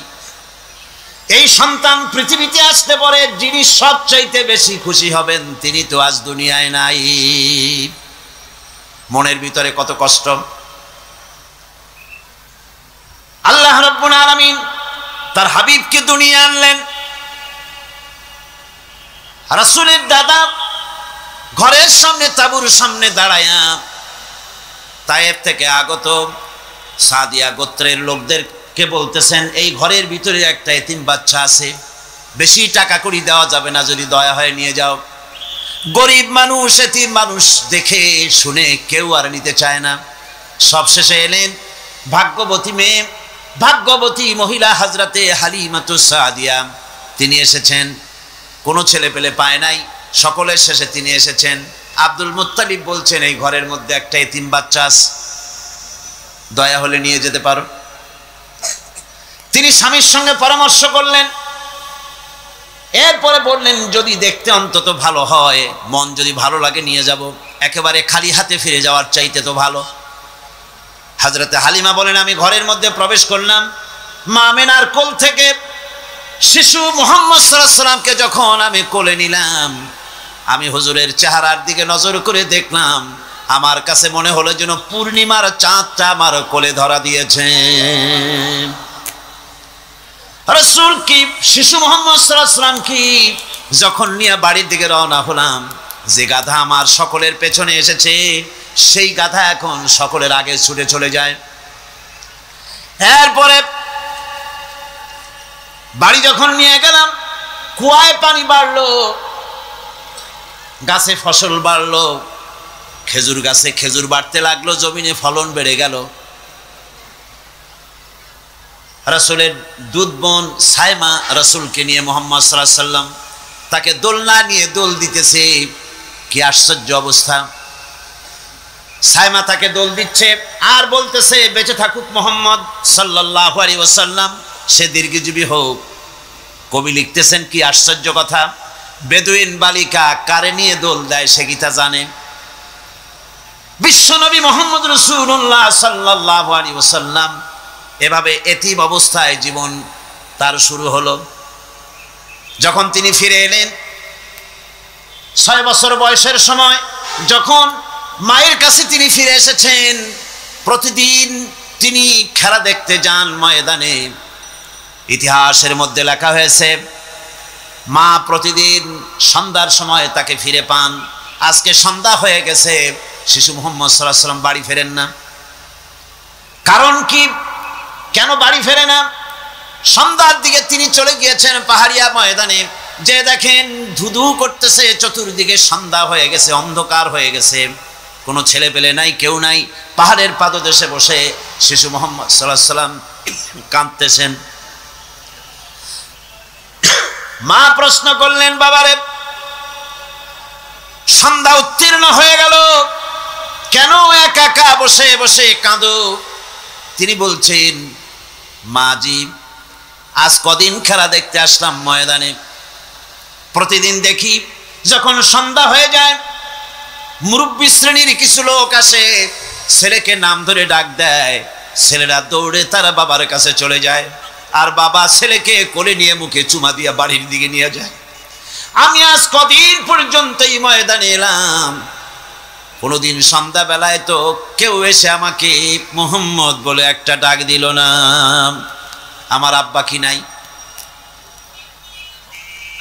এই সন্তান পৃথিবীতে আসতে পরে যিনি সবচাইতে বেশি খুশি হবেন তিনি তো আজ দুনিয়ায় নাই। মনের ভিতরে কত কষ্ট। আল্লাহ রাব্বুল আলামিন তার হাবিবকে দুনিয়া আনলেন। রাসূলের দাদা ঘরের সামনে তাঁবুর সামনে দাঁড়ায়া তায়েফ থেকে আগত সাদিয়া গোত্রের লোকদেরকে বলতেছেন, এই ঘরের ভিতরে একটা এতিম বাচ্চা আছে, বেশি টাকা কড়ি দেওয়া যাবে না, যদি দয়া হয় নিয়ে যাও। গরিব মানুষ, এতিম মানুষ দেখে শুনে কেউ আর নিতে চায় না। সবশেষে এলেন ভাগ্যবতী মেয়ে ভাগ্যবতী মহিলা হযরতে হালিমাতুস সাদিয়া, তিনি এসেছেন, কোনো ছেলে পেলে পায় নাই, সকলের শেষে তিনি এসেছেন। আব্দুল মুত্তালিব বলছেন, এই ঘরের মধ্যে একটা এতিম বাচ্চা আছে, দয়া হলে নিয়ে যেতে পারো। তিনি স্বামীর সঙ্গে পরামর্শ করলেন, এরপরে বললেন যদি দেখতে অন্তত ভালো হয়, মন যদি ভালো লাগে নিয়ে যাব, একেবারে খালি হাতে ফিরে যাওয়ার চাইতে তো ভালো। হযরতে হালিমা বলেন, আমি ঘরের মধ্যে প্রবেশ করলাম, মা আমেনার কোল থেকে শিশু মুহাম্মদ সাল্লাল্লাহু আলাইহি ওয়াসাল্লামকে যখন আমি কোলে নিলাম, আমি হুজুরের চেহারার দিকে নজর করে দেখলাম, আমার কাছে মনে হলো যেন পূর্ণিমার চাঁদটা আমার কোলে ধরা দিয়েছে। রাসূল কি শিশু মুহাম্মদ সাল্লাল্লাহু আলাইহি ওয়াসাল্লাম কি যখন নিয়ে বাড়ির দিকে রওনা হলাম, যে গাধা আমার সকলের পেছনে এসেছে, সেই গাধা এখন সকলের আগে ছুটে চলে যায়। এরপরে বাড়ি যখন নিয়ে গেলাম, কুয়ায় পানি বাড়লো, গাছে ফসল বাড়লো, খেজুর গাছে খেজুর বাড়তে লাগলো, জমিনে ফলন বেড়ে গেল। রাসূলের দুধ বোন সাইমা রাসূলকে নিয়ে মুহাম্মদ সাল্লাল্লাহু আলাইহি ওয়াসাল্লাম তাকে দোলনা নিয়ে দোল দিতেছে। কি আশ্চর্য অবস্থা! সাইমা তাকে দোল দিচ্ছে আর বলতেছে, বেঁচে থাকুক মুহাম্মদ সাল্লাল্লাহু আলাইহি ওয়াসাল্লাম, সে দীর্ঘজীবী হোক। কবি লিখতেছেন, কি আশ্চর্য কথা, বেদুইন বালিকা কারে নিয়ে দোল দেয় সে কি তা জানে? বিশ্বনবী মুহাম্মদ রাসূলুল্লাহ সাল্লাল্লাহু আলাইহি ওয়াসাল্লাম এভাবে এতিম অবস্থায় জীবন তার শুরু হলো। যখন তিনি ফিরে এলেন 6 বছর বয়সের সময়, যখন মায়ের কাছে তিনি ফিরে এসেছেন, প্রতিদিন তিনি খেলা দেখতে যান ময়দানে। ইতিহাসের মধ্যে লেখা হয়েছে, মা প্রতিদিন সন্ধ্যার সময় তাকে ফিরে পান। আজকে সন্ধ্যা হয়ে গেছে, শিশু মুহাম্মদ সাল্লাল্লাহু আলাইহি ওয়াসাল্লাম বাড়ি ফেরেন না। কারণ কি, কেন বাড়ি ফেরে না? সন্ধ্যার দিকে তিনি চলে গিয়েছেন পাহাড়িয়া ময়দানে, যে দেখেন ধুধু করতেছে, চতুর্দিকে সন্ধ্যা হয়ে গেছে, অন্ধকার হয়ে গেছে, কোনো ছেলে পেলে নাই, কেউ নাই। পাহাড়ের পাদদেশে বসে শিশু মুহাম্মদ সাল্লাল্লাহু আলাইহি ওয়াসাল্লাম কাঁদতেছেন। মা প্রশ্ন করলেন, বাবারে সন্ধ্যা উত্তীর্ণ হয়ে গেল, কেন একা একা বসে বসে কাঁদো? তিনি বলছেন, মাজি আজ কদিন খেলা দেখতে আসলাম ময়দানে, প্রতিদিন দেখি যখন সন্ধ্যা হয়ে যায় মুরব্বী শ্রেণীর কিছু লোক আসে, ছেলেকে নাম ধরে ডাক দেয়, ছেলেরা দৌড়ে তারা বাবার কাছে চলে যায়, আর বাবা ছেলেকে কোলে নিয়ে মুখে চুমা দিয়ে বাড়ির দিকে নিয়ে যায়। আমি আজ কদিন পর্যন্ত এই ময়দানে এলাম, কোনোদিন সন্ধ্যাবেলায় তো কেউ এসে আমাকে মুহাম্মদ বলে একটা ডাক দিল না। আমার আব্বা কি নাই?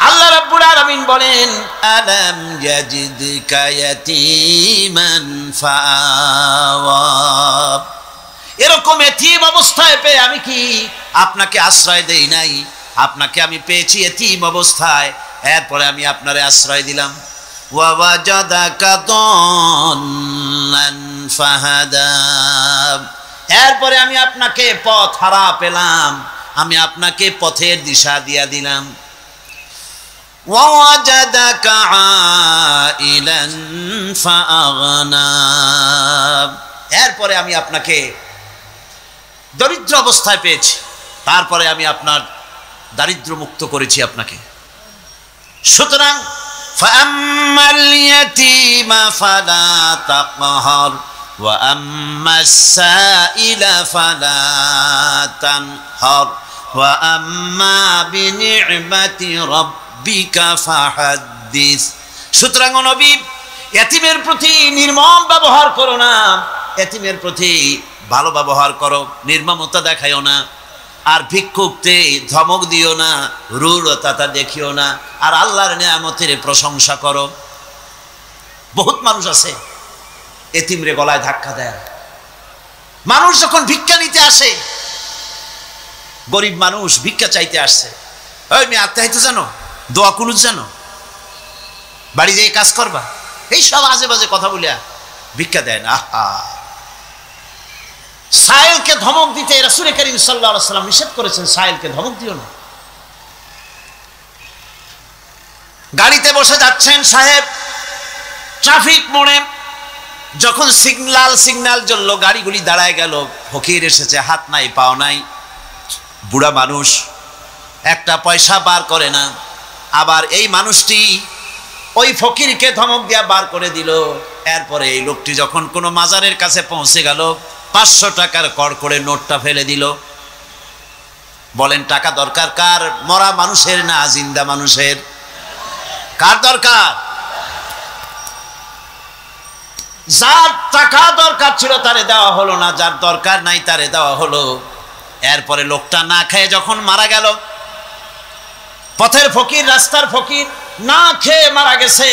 আল্লাহ রাব্বুল আলামিন বলেন, আলাম ইয়াজিদকা ইয়াতীমান ফাআওয়া, এরকম এতিম অবস্থায় পেয়ে আমি কি আপনাকে আশ্রয় দেই নাই? আপনাকে আমি পেয়েছি এতিম অবস্থায়, এরপরে আমি আপনারে আশ্রয় দিলাম। ওয়া ওয়াজাদাকা দাল্লান ফাহাদা, এরপরে আমি আপনাকে পথ হারা পেলাম, আমি আপনাকে পথের দিশা দিয়া দিলাম। ওয়া ওয়াজাদাকা আইলান ফাআগনা, এরপরে আমি আপনাকে দরিদ্র অবস্থায় পেয়েছি, তারপরে আমি আপনার দারিদ্র মুক্ত করেছি আপনাকে। সুতরাং ফাআম্মাল ইয়াতীমা ফালা তাকহার ওয়া আম্মাস সাইলা ফালা তানহার ওয়া আম্মা বিনি'মাতি রাব্বিকা ফাহাদ্দিস। সুতরাং নবী, এতিমের প্রতি নির্মম ব্যবহার করো না, এতিমের প্রতি ভালো ব্যবহার করো, নির্মমতা দেখাইও না। আর ভিক্ষুকতে ধমক দিও না, রূঢ়তা দেখিও না, আর আল্লাহর নিয়ামতের প্রশংসা করো। বহুত মানুষ আছে এতিমরে গলায় ধাক্কা দেয়। মানুষ যখন ভিক্ষা নিতে আসে, গরিব মানুষ ভিক্ষা চাইতে আসছে, ওই মেয়ে আত্মাহিত জানো, দোয়া কুনুত জানো, বাড়ি যেয়ে কাজ করবা, এই সব আজে বাজে কথা বলিয়া ভিক্ষা দেয় না। আহা, সাইলকে ধমক দিতে রাসূল করিম সাল্লাল্লাহু আলাইহি ওয়াসাল্লাম নিষেধ করেছেন, সাইলকে ধমক দিও না। গাড়িতে বসে যাচ্ছেন সাহেব, ট্রাফিক মোড়ে যখন সিগন্যাল জ্বললো, গাড়িগুলি দাঁড়ায় গেল। ফকির এসেছে, হাত নাই পাও নাই, বুড়া মানুষ, একটা পয়সা বার করে না। আবার এই মানুষটি ওই ফকিরকে ধমক দিয়া বার করে দিল। এরপরে এই লোকটি যখন কোনো মাজারের কাছে পৌঁছে গেল, 500 টাকার কড়কড়ে নোটটা ফেলে দিল। বলেন টাকা দরকার কার? মরা মানুষের না জিন্দা মানুষের? কার দরকার? যার টাকা দরকার ছিল তারে দেওয়া হলো না, যার দরকার নাই তারে দেওয়া হলো। এরপরে লোকটা না খেয়ে যখন মারা গেল, পথের ফকির, রাস্তার ফকির, না খেয়ে মারা গেছে।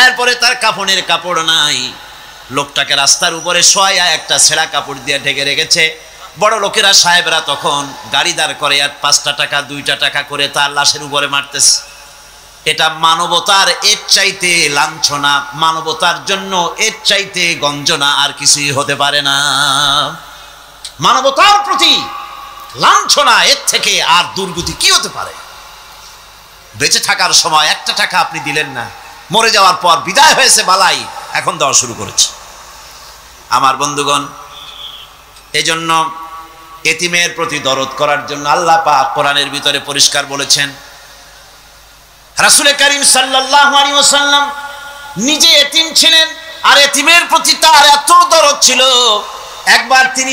এরপরে তার কাফনের কাপড় নাই, লোকটাকে রাস্তার উপরে শোয়া একটা ছেঁড়া কাপড় দিয়ে ঢেকে রেখেছে। বড় লোকেরা সাহেবরা তখন গাড়ি দাঁড় করে আর 5টা টাকা 2টা টাকা করে তার লাশের উপরে মারতেছে। এটা মানবতার এর চাইতে লাঞ্ছনা, মানবতার জন্য এর চাইতে গঞ্জনা আর কিছুই হতে পারে না। মানবতার প্রতি লাঞ্ছনা এর থেকে আর দুর্গতি কি হতে পারে? বেঁচে থাকার সময় 1টা টাকা আপনি দিলেন না, মরে যাওয়ার পর বিদায় হয়েছে বালাই, এখন দেওয়া শুরু করেছে। আমার বন্ধুগণ, এজন্য এতিমের প্রতি দরদ করার জন্য আল্লাহ পাক কোরআনের ভিতরে পরিষ্কার বলেছেন। রাসূল করিম সাল্লাল্লাহু আলাইহি ওয়াসাল্লাম নিজে এতিম ছিলেন, আর এতিমের প্রতি তার এত দরদ ছিল। একবার তিনি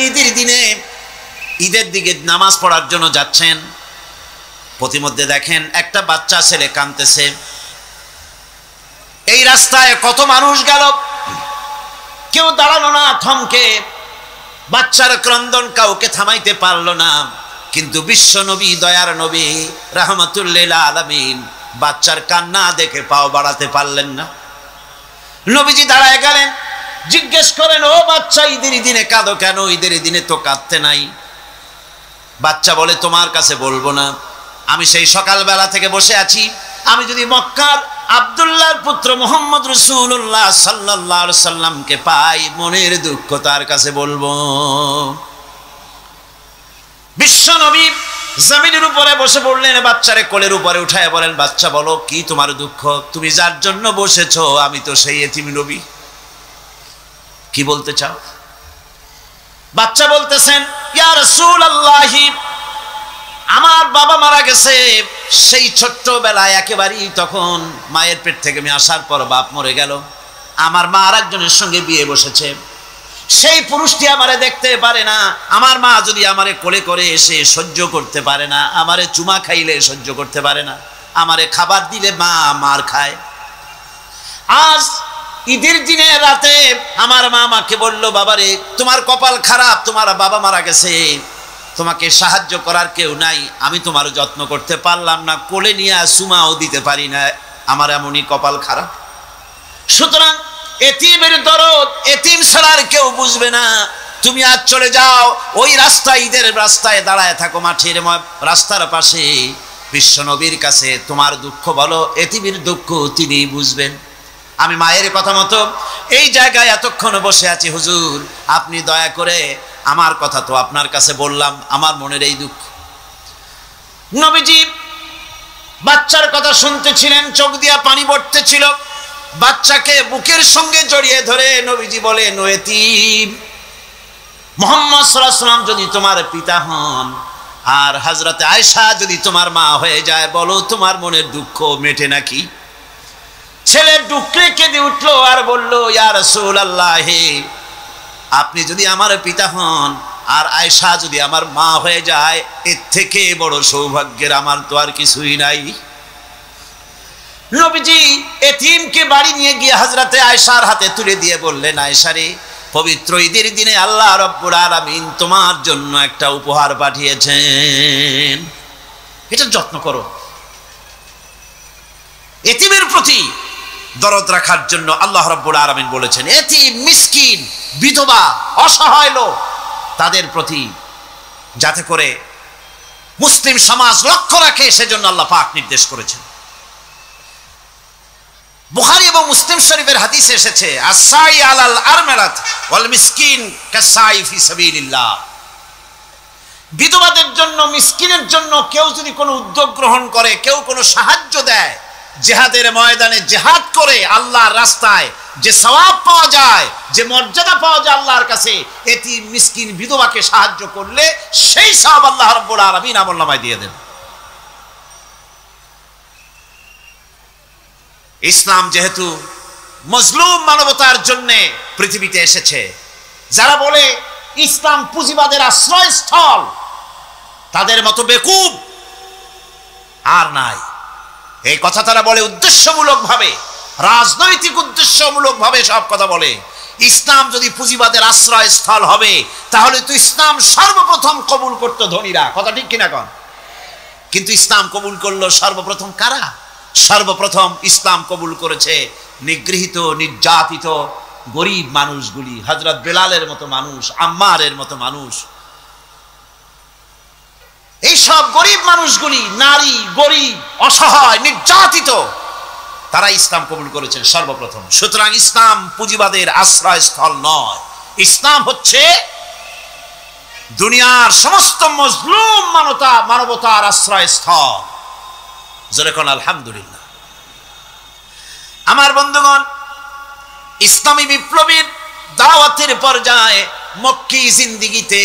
ঈদের দিকে নামাজ পড়ার জন্য যাচ্ছেন, প্রতিমধ্যে দেখেন একটা বাচ্চা ছেলে কাঁদতেছে। এই রাস্তায় কত মানুষ গেল, কেউ দাঁড়ালো না থমকে, বাচ্চার ক্রন্দন কাউকে থামাইতে পারলো না। কিন্তু বিশ্ব নবী, দয়ার নবী রাহমাতুল লিল আলামিন বাচ্চার কান্না দেখে পাও বাড়াতে পারলেন না। নবীজি দাঁড়ায় গেলেন, জিজ্ঞেস করেন, ও বাচ্চা, ঈদের দিনে কাঁদো কেন? ঈদের দিনে তো কাঁদতে নাই। বাচ্চা বলে, তোমার কাছে বলবো না, আমি সেই সকালবেলা থেকে বসে আছি। আমি যদি মক্কার আব্দুল্লাহর পুত্র মুহাম্মদ রাসূলুল্লাহ সাল্লাল্লাহু আলাইহি সাল্লামকে পাই, মনের দুঃখ তার কাছে বলবো। বিশ্ব নবী জমিনের উপরে বসে পড়লেন, বাচ্চারে কোলের উপরে উঠায় বলেন, বাচ্চা বলো কি তোমার দুঃখ? তুমি যার জন্য বসেছো আমি তো সেই এতিম নবী, কি বলতে চাও? বাচ্চা বলতেছেন, ইয়া রাসূলুল্লাহ, আমার বাবা মারা গেছে। সেই ছোট্টবেলায় একেবারেই তখন মায়ের পেট থেকে আমি আসার পর বাপ মরে গেল। আমার মা আর একজনের সঙ্গে বিয়ে বসেছে। সেই পুরুষটি আমারে দেখতে পারে না। আমার মা যদি আমারে কোলে করে এসে সহ্য করতে পারে না, আমারে চুমা খাইলে সহ্য করতে পারে না, আমারে খাবার দিলে মা মার খায়। আজ ঈদের দিনে রাতে আমার মা আমাকে বলল, বাবারে তোমার কপাল খারাপ, তোমার বাবা মারা গেছে, তোমাকে সাহায্য করার কেউ নাই, আমি তোমার যত্ন করতে পারলাম না, কোলে নিয়ে চুমাও দিতে পারি না, আমার এমনই কপাল খারাপ। সুতরাং এতিমের দরদ এতিম ছাড়ার কেউ বুঝবে না। তুমি আজ চলে যাও, ওই রাস্তায়, ঈদের রাস্তায় দাঁড়ায় থাকো, মাঠের রাস্তার পাশে, বিশ্ব নবীর কাছে তোমার দুঃখ বলো, এতিমের দুঃখ তিনি বুঝবেন। আমি মায়ের কথা মতো এই জায়গায় এতক্ষণ বসে আছি, হুজুর আপনি দয়া করে, আমার কথা তো আপনার কাছে বললাম, আমার মনের এই দুঃখ। নবীজি বাচ্চার কথা শুনতেছিলেন, চোখ দিয়া পানি পড়তেছিল। বাচ্চাকে বুকের সঙ্গে জড়িয়ে ধরে নবীজি বলেন, ও এতিম, মুহাম্মদ সাল্লাল্লাহু আলাইহি ওয়াসাল্লাম যদি তোমার পিতা হন আর হযরতে আয়েশা যদি তোমার মা হয়ে যায়, বলো তোমার মনের দুঃখ মেটে নাকি? ছেলে ডুকরে কেঁদে উঠলো আর বলল, ইয়া রাসূলুল্লাহ, আপনি যদি আমার পিতা হন আর আয়েশা যদি আমার মা হয়ে যায়, এর থেকে বড় সৌভাগ্যের আমার তো আর কিছুই নাই। নবীজি এতিমকে বাড়ি নিয়ে গিয়ে হযরতে আয়েশার হাতে তুলে দিয়ে বললেন, আয়েশা রে, পবিত্র ঈদের দিনে আল্লাহ রাব্বুল আলামিন তোমার জন্য একটা উপহার পাঠিয়েছেন, এটা যত্ন করো। এতিমের প্রতি দরদ রাখার জন্য আল্লাহ রাব্বুল আলামিন বলেছেন, এতিম, মিসকিন, বিধবা, অসহায় লোক, তাদের প্রতি যাতে করে মুসলিম সমাজ লক্ষ্য রাখে, সেজন্য আল্লাহ পাক নির্দেশ করেছেন। বুখারী এবং মুসলিম শরীফের হাদিসে এসেছে, আস-সাই আলাল আরমালাত ওয়াল মিসকিন কাস-সাই ফি সাবিলিল্লাহ। বিধবাদের জন্য, মিসকিনের জন্য কেউ যদি কোনো উদ্যোগ গ্রহণ করে, কেউ কোনো সাহায্য দেয়, জিহাদের ময়দানে জিহাদ করে আল্লাহর রাস্তায় যে সওয়াব পাওয়া যায়, যে মর্যাদা পাওয়া যায় আল্লাহর কাছে, এতিম মিসকিন বিধবাকে সাহায্য করলে সেই সওয়াব আল্লাহ রাব্বুল আলামিন আমলনামায় দিয়ে দেন। ইসলাম যেহেতু মজলুম মানবতার জন্য পৃথিবীতে এসেছে, যারা বলে ইসলাম পুঁজিবাদের আশ্রয়স্থল, তাদের মতো বেকুব আর নাই। এই কথা তারা বলে উদ্দেশ্যমূলক ভাবে, রাজনৈতিক উদ্দেশ্যমূলক ভাবে সব কথা বলে। ইসলাম যদি পুঁজিবাদের আশ্রয়স্থল হবে, তাহলে তো ইসলাম সর্বপ্রথম কবুল করতো ধনীরা, কথা ঠিক কিনা কন? কিন্তু ইসলাম কবুল করলো সর্বপ্রথম কারা? সর্বপ্রথম ইসলাম কবুল করেছে নিগৃহীত, নির্যাতিত গরিব মানুষগুলি, হযরত বেলালের মতো মানুষ, আম্মারের মতো মানুষ। এই সব গরিব মানুষগুলি, নারী, গরিব, অসহায়, নির্যাতিত, তারা ইসলাম কবুল করেছেন সর্বপ্রথম। সুতরাং ইসলাম পুঁজিবাদের আশ্রয়স্থল নয়, ইসলাম হচ্ছে দুনিয়ার সমস্ত মজলুম মানবতার আশ্রয়স্থল। যেরকম আলহামদুলিল্লাহ। আমার বন্ধুগণ, ইসলামী বিপ্লবীর দাওয়াতের পর্যায়ে মক্কি জিন্দেগিতে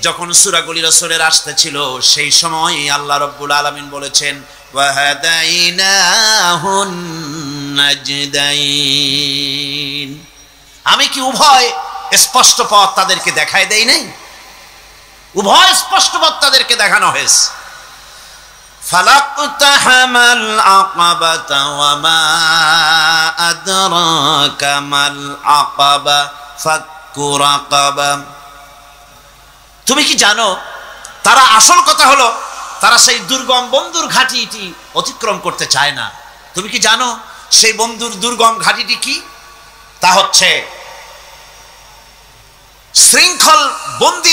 যখন সূরাগুলি রাসূলের আসতেছিল, সেই সময় আল্লাহ রাব্বুল আলামিন বলেছেন, ওয়াহাদাইনাহুন নাজদাইন। আমি কি উভয় স্পষ্ট পথ তাদেরকে দেখায় দেই নাই? উভয় স্পষ্ট পথ তাদেরকে দেখানো হয়েছে। ফালাকতাহামাল আকাবাতা ওয়া মা আদরাকা মাল আকাবা ফাক্কু রাকাবা। তুমি কি জানো, তারা আসল কথা হলো তারা সেই দুর্গম বন্ধুর ঘাঁটিটি অতিক্রম করতে চায় না। তুমি কি জানো সেই বন্ধুর দুর্গম ঘাঁটিটি কি? তা হচ্ছে শৃঙ্খল বন্দি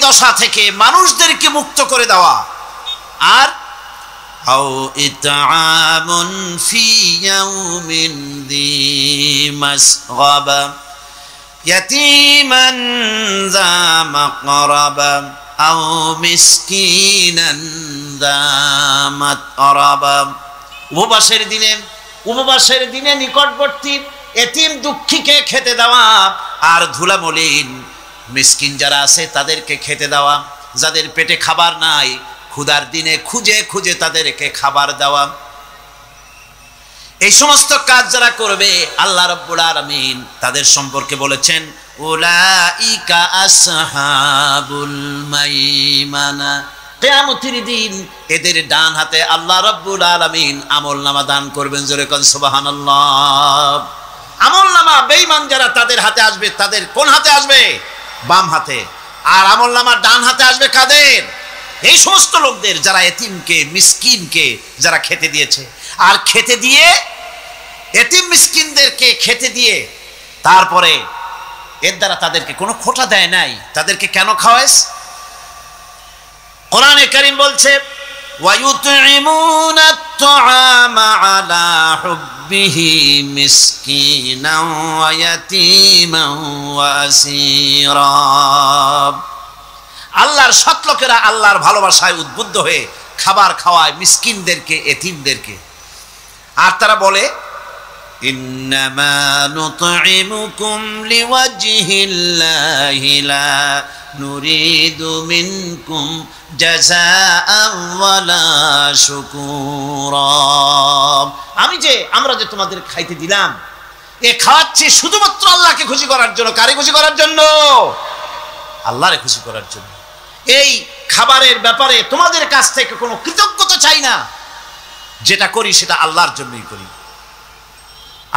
দশা থেকে মানুষদেরকে মুক্ত করে দেওয়া, আর আও ইতআমুন ফি ইয়াউমিন যী মাসগাবা ইয়াতীমান যা মাকরাবা আও মিসকিনান যা মাতরাবা। উপবাসের দিনে নিকটবর্তী এতিম দুঃখীকে খেতে দেওয়া, আর ধুলামলিন মিসকিন যারা আছে তাদেরকে খেতে দেওয়া, যাদের পেটে খাবার নাই ক্ষুধার দিনে খুঁজে খুঁজে তাদেরকে খাবার দেওয়া। এই সমস্ত কাজ যারা করবে আল্লাহ রাব্বুল আলামিন তাদের সম্পর্কে বলেছেন, উলাইকা আসহাবুল মাইমানা। কিয়ামতের দিন এদের ডান হাতে আল্লাহ রাব্বুল আলামিন আমলনামা দান করবেন। জোরে কোন সুবহানাল্লাহ। আমলনামা বেঈমান যারা তাদের হাতে আসবে, তাদের কোন হাতে আসবে? বাম হাতে। আর আমলনামা ডান হাতে আসবে কাদের? এই সমস্ত লোকদের যারা এতিমকে, মিসকিনকে যারা খেতে দিয়েছে। আর খেতে দিয়ে, এতিম মিসকিনদেরকে খেতে দিয়ে তারপরে এর দ্বারা তাদেরকে কোনো খোটা দেয় নাই। তাদেরকে কেন খাওয়াস? কোরআনে কারীম বলছে, ওয়ায়ুতঈমুনা আত-তাআমা আলা হুব্বিহি মিসকিনান ওয়া ইয়াতীমান ওয়া আসীরা। আল্লাহর সৎ লোকেরা আল্লাহর ভালোবাসায় উদ্বুদ্ধ হয়ে খাবার খাওয়ায় মিসকিনদেরকে, এতিমদেরকে। আর তারা বলে, ইন্নামা নুতঈমুকুম লিওয়াজহিল্লাহি লা নুরিদু মিনকুম জাযাআন ওয়ালা শুকুরা। আমরা যে তোমাদের খাইতে দিলাম, এ খাওয়াচ্ছি শুধুমাত্র আল্লাহকে খুশি করার জন্য। কারে খুশি করার জন্য? আল্লাহরে খুশি করার জন্য। এই খাবারের ব্যাপারে তোমাদের কাছ থেকে কোনো কৃতজ্ঞতা চাই না। যেটা করি সেটা আল্লাহর জন্যই করি,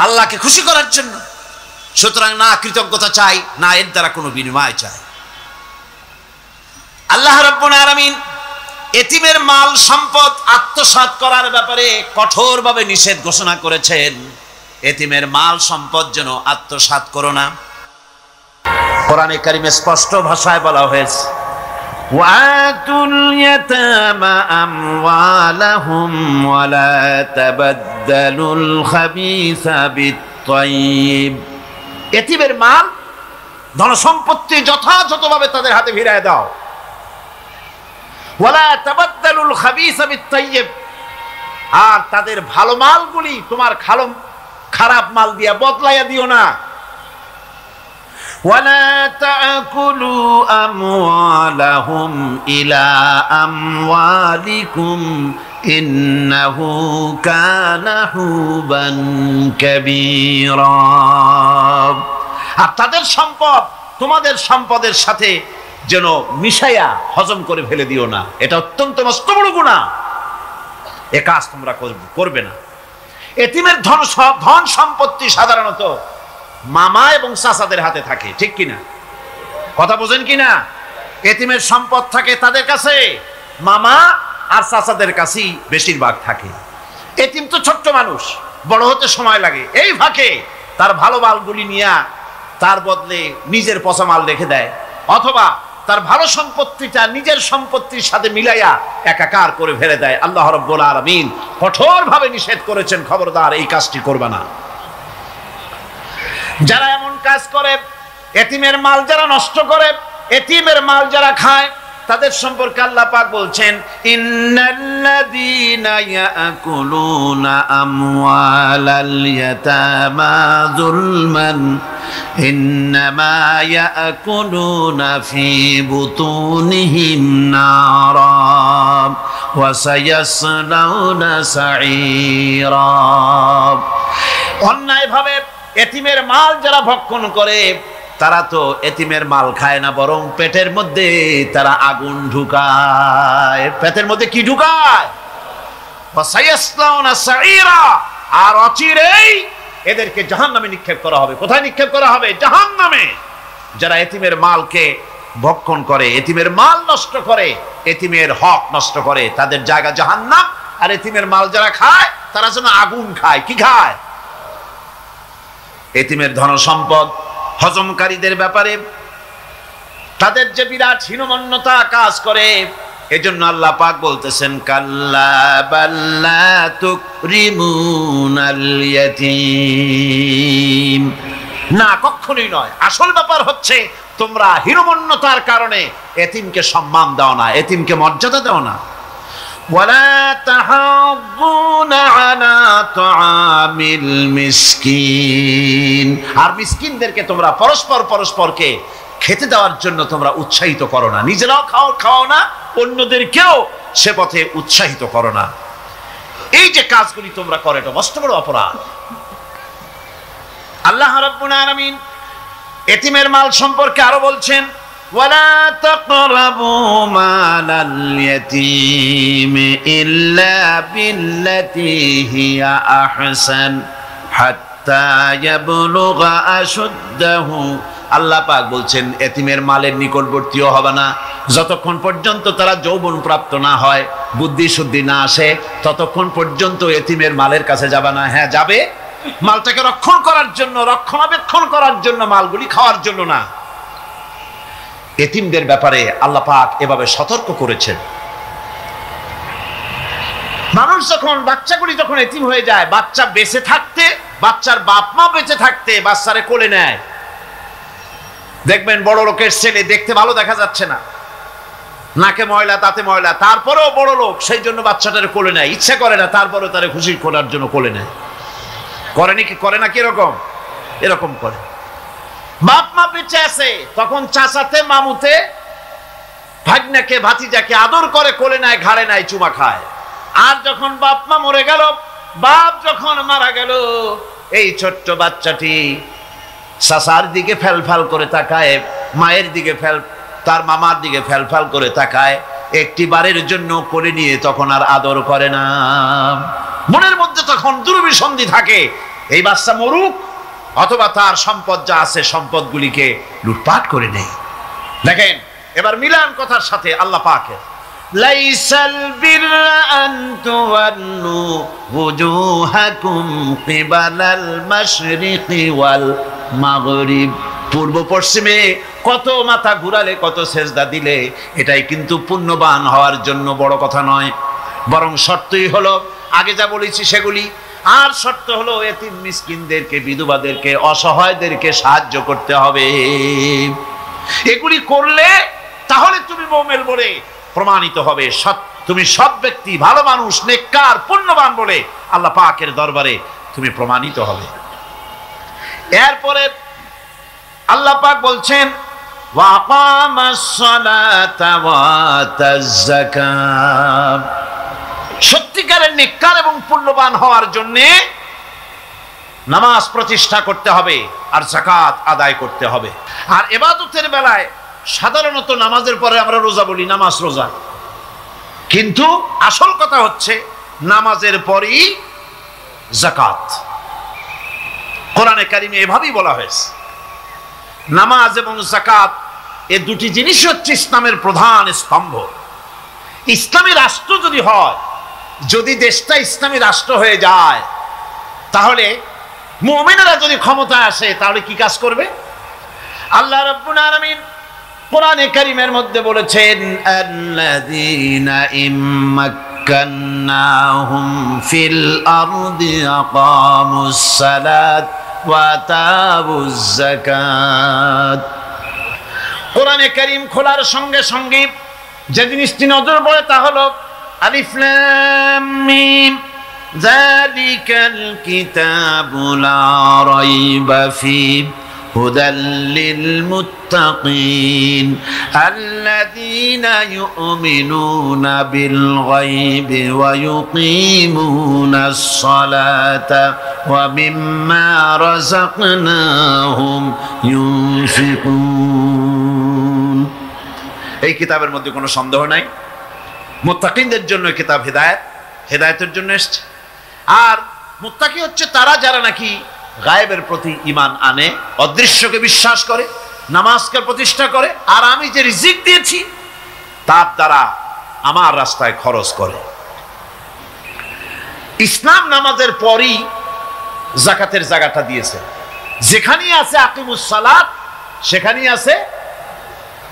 আল্লাহকে খুশি করার জন্য। সুতরাং না কৃতজ্ঞতা চাই, না এর দ্বারা কোনো বিনিময় চাই। আল্লাহ রাব্বুল আলামিন এতিমের মাল সম্পদ আত্মসাৎ করার ব্যাপারে কঠোরভাবে নিষেধ ঘোষণা করেছেন। এতিমের মাল সম্পদ যেন আত্মসাৎ করো না। কোরআনে কারীমে স্পষ্ট ভাষায় বলা হয়েছে, وآتوا اليتامى أموالهم ولا تبدلوا الخبيث بالطيب। এতিমের মাল ধন সম্পত্তি যথাযথভাবে তাদের হাতে ফিরিয়ে দাও। ওয়ালা তাবাদদালুল খাবিসা বিত-তাইয়্যিব, আর তাদের ভালো মালগুলি তোমার খারাপ মাল দিয়া বদলাইয়া দিও না। ولا تأكلوا أموالهم إلى أموالكم إنه كان حوبا كبيرا। আর তাদের সম্পদ তোমাদের সম্পদের সাথে যেন মিশাইয়া হজম করে ফেলে দিও না, এটা অত্যন্ত মস্ত বড় গুনাহ, এ কাজ তোমরা করবে না। এতিমের ধন সম্পত্তি সাধারণত মামা এবং চাচাদের হাতে থাকে, ঠিক কিনা? কথা বোঝেন কিনা? এতিমের সম্পদ থাকে তাদের কাছে, মামা আর চাচাদের কাছেই বেশিরভাগ থাকে। এতিম তো ছোট্ট মানুষ, বড় হতে সময় লাগে, এই ফাঁকে তার ভালো মালগুলি নিয়ে তার বদলে নিজের পচা মাল রেখে দেয়, অথবা তার ভালো সম্পত্তিটা নিজের সম্পত্তির সাথে মিলাইয়া একাকার করে ফেলে দেয়। আল্লাহ রাব্বুল আলামিন কঠোরভাবে নিষেধ করেছেন, খবরদার এই কাজটি করবে না। যারা এমন কাজ করে, এতিমের মাল যারা নষ্ট করে, এতিমের মাল যারা খায়, তাদের সম্পর্কে আল্লাহ পাক বলছেন, ইন্নাল্লাযীনা ইয়াকুলুনা আমওয়ালাল ইয়াতামা যুলমান ইন্নামা ইয়াকুলুনা ফি বুতুনিহিম নারা ওয়া সায়াসলাউনা সাঈরা। অন্যায়ভাবে এতিমের মাল যারা ভক্ষণ করে, তারা তো এতিমের মাল খায় না, বরং পেটের মধ্যে তারা আগুন ঢুকায়। পেটের মধ্যে কি ঢুকায়? আর অচিরেই এদেরকে জাহান্নামে নিক্ষেপ করা হবে। কোথায় নিক্ষেপ করা হবে? জাহান্নামে। যারা এতিমের মালকে ভক্ষণ করে, এতিমের মাল নষ্ট করে, এতিমের হক নষ্ট করে, তাদের জায়গা জাহান্নাম। আর এতিমের মাল যারা খায়, তারা যেন আগুন খায়। কি খায়? এতিমের ধন সম্পদ হজমকারীদের ব্যাপারে তাদের যে বিরাট হীনমন্যতা কাজ করে, এজন্য আল্লাহ পাক বলতেছেন, কাল্লা বাল্লা তুকরিমুনাল ইয়াতীম। না, কখনোই নয়। আসল ব্যাপার হচ্ছে তোমরা হীনমন্যতার কারণে এতিমকে সম্মান দাও না, এতিমকে মর্যাদা দাও না। ولا تحاضون على طعام المسكين। আর মিসকিনদেরকে তোমরা পরস্পরকে খেতে দেওয়ার জন্য তোমরা উৎসাহিত করো না, নিজেরাও খাও না, অন্যদেরকেও সে পথে উৎসাহিত করো না। এই যে কাজগুলি তোমরা করো, এটা মস্ত বড় অপরাধ। আল্লাহ রাব্বুল আলামিন এতিমের মাল সম্পর্কে আরো বলছেন, ولا تقربوا مال اليتيم إلا بالتي هي أحسن حتى يبلغ أشده। আল্লাহ পাক বলছেন, এতিমের মালের নিকটবর্তীও হবে না যতক্ষণ পর্যন্ত তারা যৌবন প্রাপ্ত না হয়, বুদ্ধি শুদ্ধি না আসে, ততক্ষণ পর্যন্ত এতিমের মালের কাছে যাবে না। হ্যাঁ যাবে, মালটাকে রক্ষণাবেক্ষণ করার জন্য, মালগুলি খাওয়ার জন্য না। এতিমদের ব্যাপারে আল্লাহ পাক এভাবে সতর্ক করেছেন। মানুষ যখন, বাচ্চাগুলি যখন এতিম হয়ে যায়, বাচ্চা বেঁচে থাকতে, বাচ্চার বাপ মা বেঁচে থাকতে বাচ্চারে কোলে নেয়। দেখবেন বড় লোকের ছেলে দেখতে ভালো দেখা যাচ্ছে না, নাকে ময়লা, তাতে ময়লা, তারপরেও বড় লোক, সেই জন্য বাচ্চাটারে কোলে নেয়। ইচ্ছা করে না, তারপরেও তারে খুশি করার জন্য কোলে নেয়। করে না কি এরকম করে। বাপ মা বেঁচে আছে, তখন চাচাতে মামুতে ভাগ্নাকে ভাতিজাকে আদর করে কোলে নেয়, ঘাড়ে নেয়, চুমা খায়। আর যখন বাপ মা মরে গেল, বাপ যখন মারা গেল, এই ছোট্ট বাচ্চাটি চাচার দিকে ফ্যালফ্যাল করে তাকায়, মায়ের দিকে তার মামার দিকে ফ্যালফ্যাল করে তাকায়, একটি বারের জন্য কোলে নিয়ে তখন আর আদর করে না। মনের মধ্যে তখন দুর্বিসন্ধি থাকে, এই বাচ্চা মরুক, অথবা তার সম্পদ যা আছে সম্পদগুলিকে লুটপাট করে নেয়। দেখেন এবার মিলান কথার সাথে আল্লাহ পাকের, লাইসাল বিররা আন তুওয়াল্লু ওয়ুজুহাকুম কিবালাল মাশরিকি ওয়াল মাগরিব। পূর্ব পশ্চিমে কত মাথা ঘুরালে, কত সেজদা দিলে, এটাই কিন্তু পুণ্যবান হওয়ার জন্য বড় কথা নয়। বরং শর্তই হলো আগে যা বলেছি সেগুলি, আর শর্ত হলো এতিম মিসকিনদেরকে, বিধবাদেরকে, অসহায়দেরকে সাহায্য করতে হবে। এগুলি করলে তাহলে তুমি মুমিন বলে প্রমাণিত হবে, তুমি সৎ ব্যক্তি, ভালো মানুষ, নেককার, পুণ্যবান বলে আল্লাহ পাকের দরবারে তুমি প্রমাণিত হবে। এরপরে আল্লাহ পাক বলছেন ওয়াকামাস সালাতা ওয়া আতাজ যাকাত। সত্যিকারের নেককার এবং পুণ্যবান হওয়ার জন্য নামাজ প্রতিষ্ঠা করতে হবে আর যাকাত আদায় করতে হবে। আর ইবাদতের বেলায় সাধারণত নামাজের পরে আমরা রোজা বলি, নামাজ রোজা, কিন্তু আসল কথা হচ্ছে নামাজের পরেই যাকাত। কোরআনে কারিমে এভাবেই বলা হয়েছে। নামাজ এবং যাকাত এই দুটি জিনিস হচ্ছে ইসলামের প্রধান স্তম্ভ। ইসলামী রাষ্ট্র যদি হয়, যদি দেশটা ইসলামী রাষ্ট্র হয়ে যায়, তাহলে মুমিনেরা যদি ক্ষমতায় আসে তাহলে কি কাজ করবে? আল্লাহ রাব্বুল আলামিন কোরআনে কারীমের মধ্যে বলেছেন আল্লাযীনা ইম্মাক্কান্নাহুম ফিল আরদি আকামুস সালাত ওয়া আতাউজ যাকাত। কোরআনে কারীম খোলার সঙ্গে সঙ্গে যে জিনিসটি নজর পড়ে তা হলো আলিফ লাম মিম যালিকাল কিতাবু লা রাইবা ফীহি হুদাল লিল মুত্তাকিন আল্লাযীনা ইউমিনুনা বিল গায়বি ওয়া ইউকিমুনাস সালাতা ওয়া মিম্মা রাযাকনাহুম ইউনফিকুন। এই কিতাবের মধ্যে কোনো সন্দেহ নাই, মুত্তাকিনদের জন্য কিতাব হেদায়েত, হেদায়েতের জন্য এসেছে। আর মুত্তাকি হচ্ছে তারা যারা নাকি গায়েবের প্রতি ঈমান আনে, অদৃশ্যকে বিশ্বাস করে, নামাজকে প্রতিষ্ঠা করে, আর আমি যে রিজিক দিয়েছি তার দ্বারা আমার রাস্তায় খরচ করে। ইসলাম নামাজের পরই যাকাতের জায়গাটা দিয়েছে। যেখানেই আছে আকিমুস সালাত সেখানেই আছে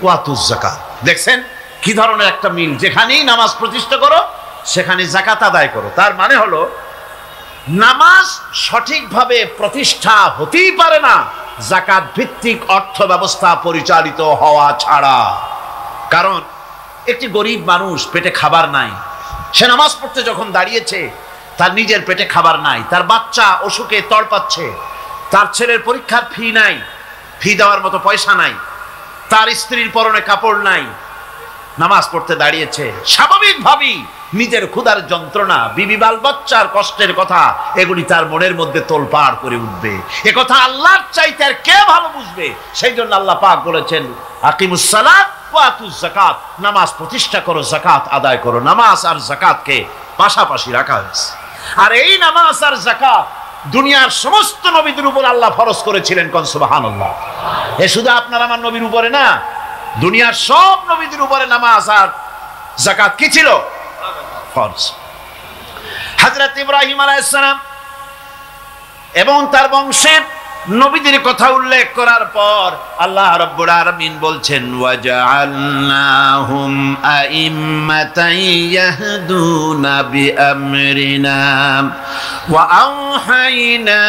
ওয়াতুজ যাকাত। দেখছেন কি ধরনের একটা মিল, যেখানেই নামাজ প্রতিষ্ঠা করো সেখানে যাকাত আদায় করো। তার মানে হলো নামাজ সঠিকভাবে প্রতিষ্ঠা হতেই পারে না যাকাত ভিত্তিক অর্থ ব্যবস্থা পরিচালিত হওয়া ছাড়া। কারণ একটি গরিব মানুষ, পেটে খাবার নাই, সে নামাজ পড়তে যখন দাঁড়িয়েছে তার নিজের পেটে খাবার নাই, তার বাচ্চা অসুখে তড়পাচ্ছে, তার ছেলের পরীক্ষার ফি নাই, ফি দেওয়ার মতো পয়সা নাই, তার স্ত্রীর পরনে কাপড় নাই, নামাজ পড়তে দাঁড়িয়েছে, স্বাভাবিকভাবেই নিজের ক্ষুধার যন্ত্রণা, বিবি বাল বাচ্চার কষ্টের কথা এগুলি তার মনের মধ্যে তোলপাড় করে উঠবে। এ কথা আল্লাহর চাইতে আর কে ভালো বুঝবে? সেই জন্য আল্লাহ পাক বলেছেন আকিমুস সালাত ওয়া আতুজ যাকাত, নামাজ প্রতিষ্ঠা করো, যাকাত আদায় করো। নামাজ আর যাকাতকে পাশাপাশি রাখা হয়েছে। আর এই নামাজ আর যাকাত দুনিয়ার সমস্ত নবীদের উপর আল্লাহ ফরজ করেছিলেন। কোন সুবহানাল্লাহ। এ শুধু আপনার আমার নবীর উপরে না, দুনিয়ার সব নবীদের উপরে নামাজ আর যাকাত কি ছিল? ফরজ। হযরত ইব্রাহিম আলাইহিস সালাম এবং তার বংশের নবীদের কথা উল্লেখ করার পর আল্লাহ রাব্বুল আলামিন বলছেন ওয়াজআলনাহুম আইম্মাতান ইয়াহদুনা বিআমরিনা ওয়া আওহাইনা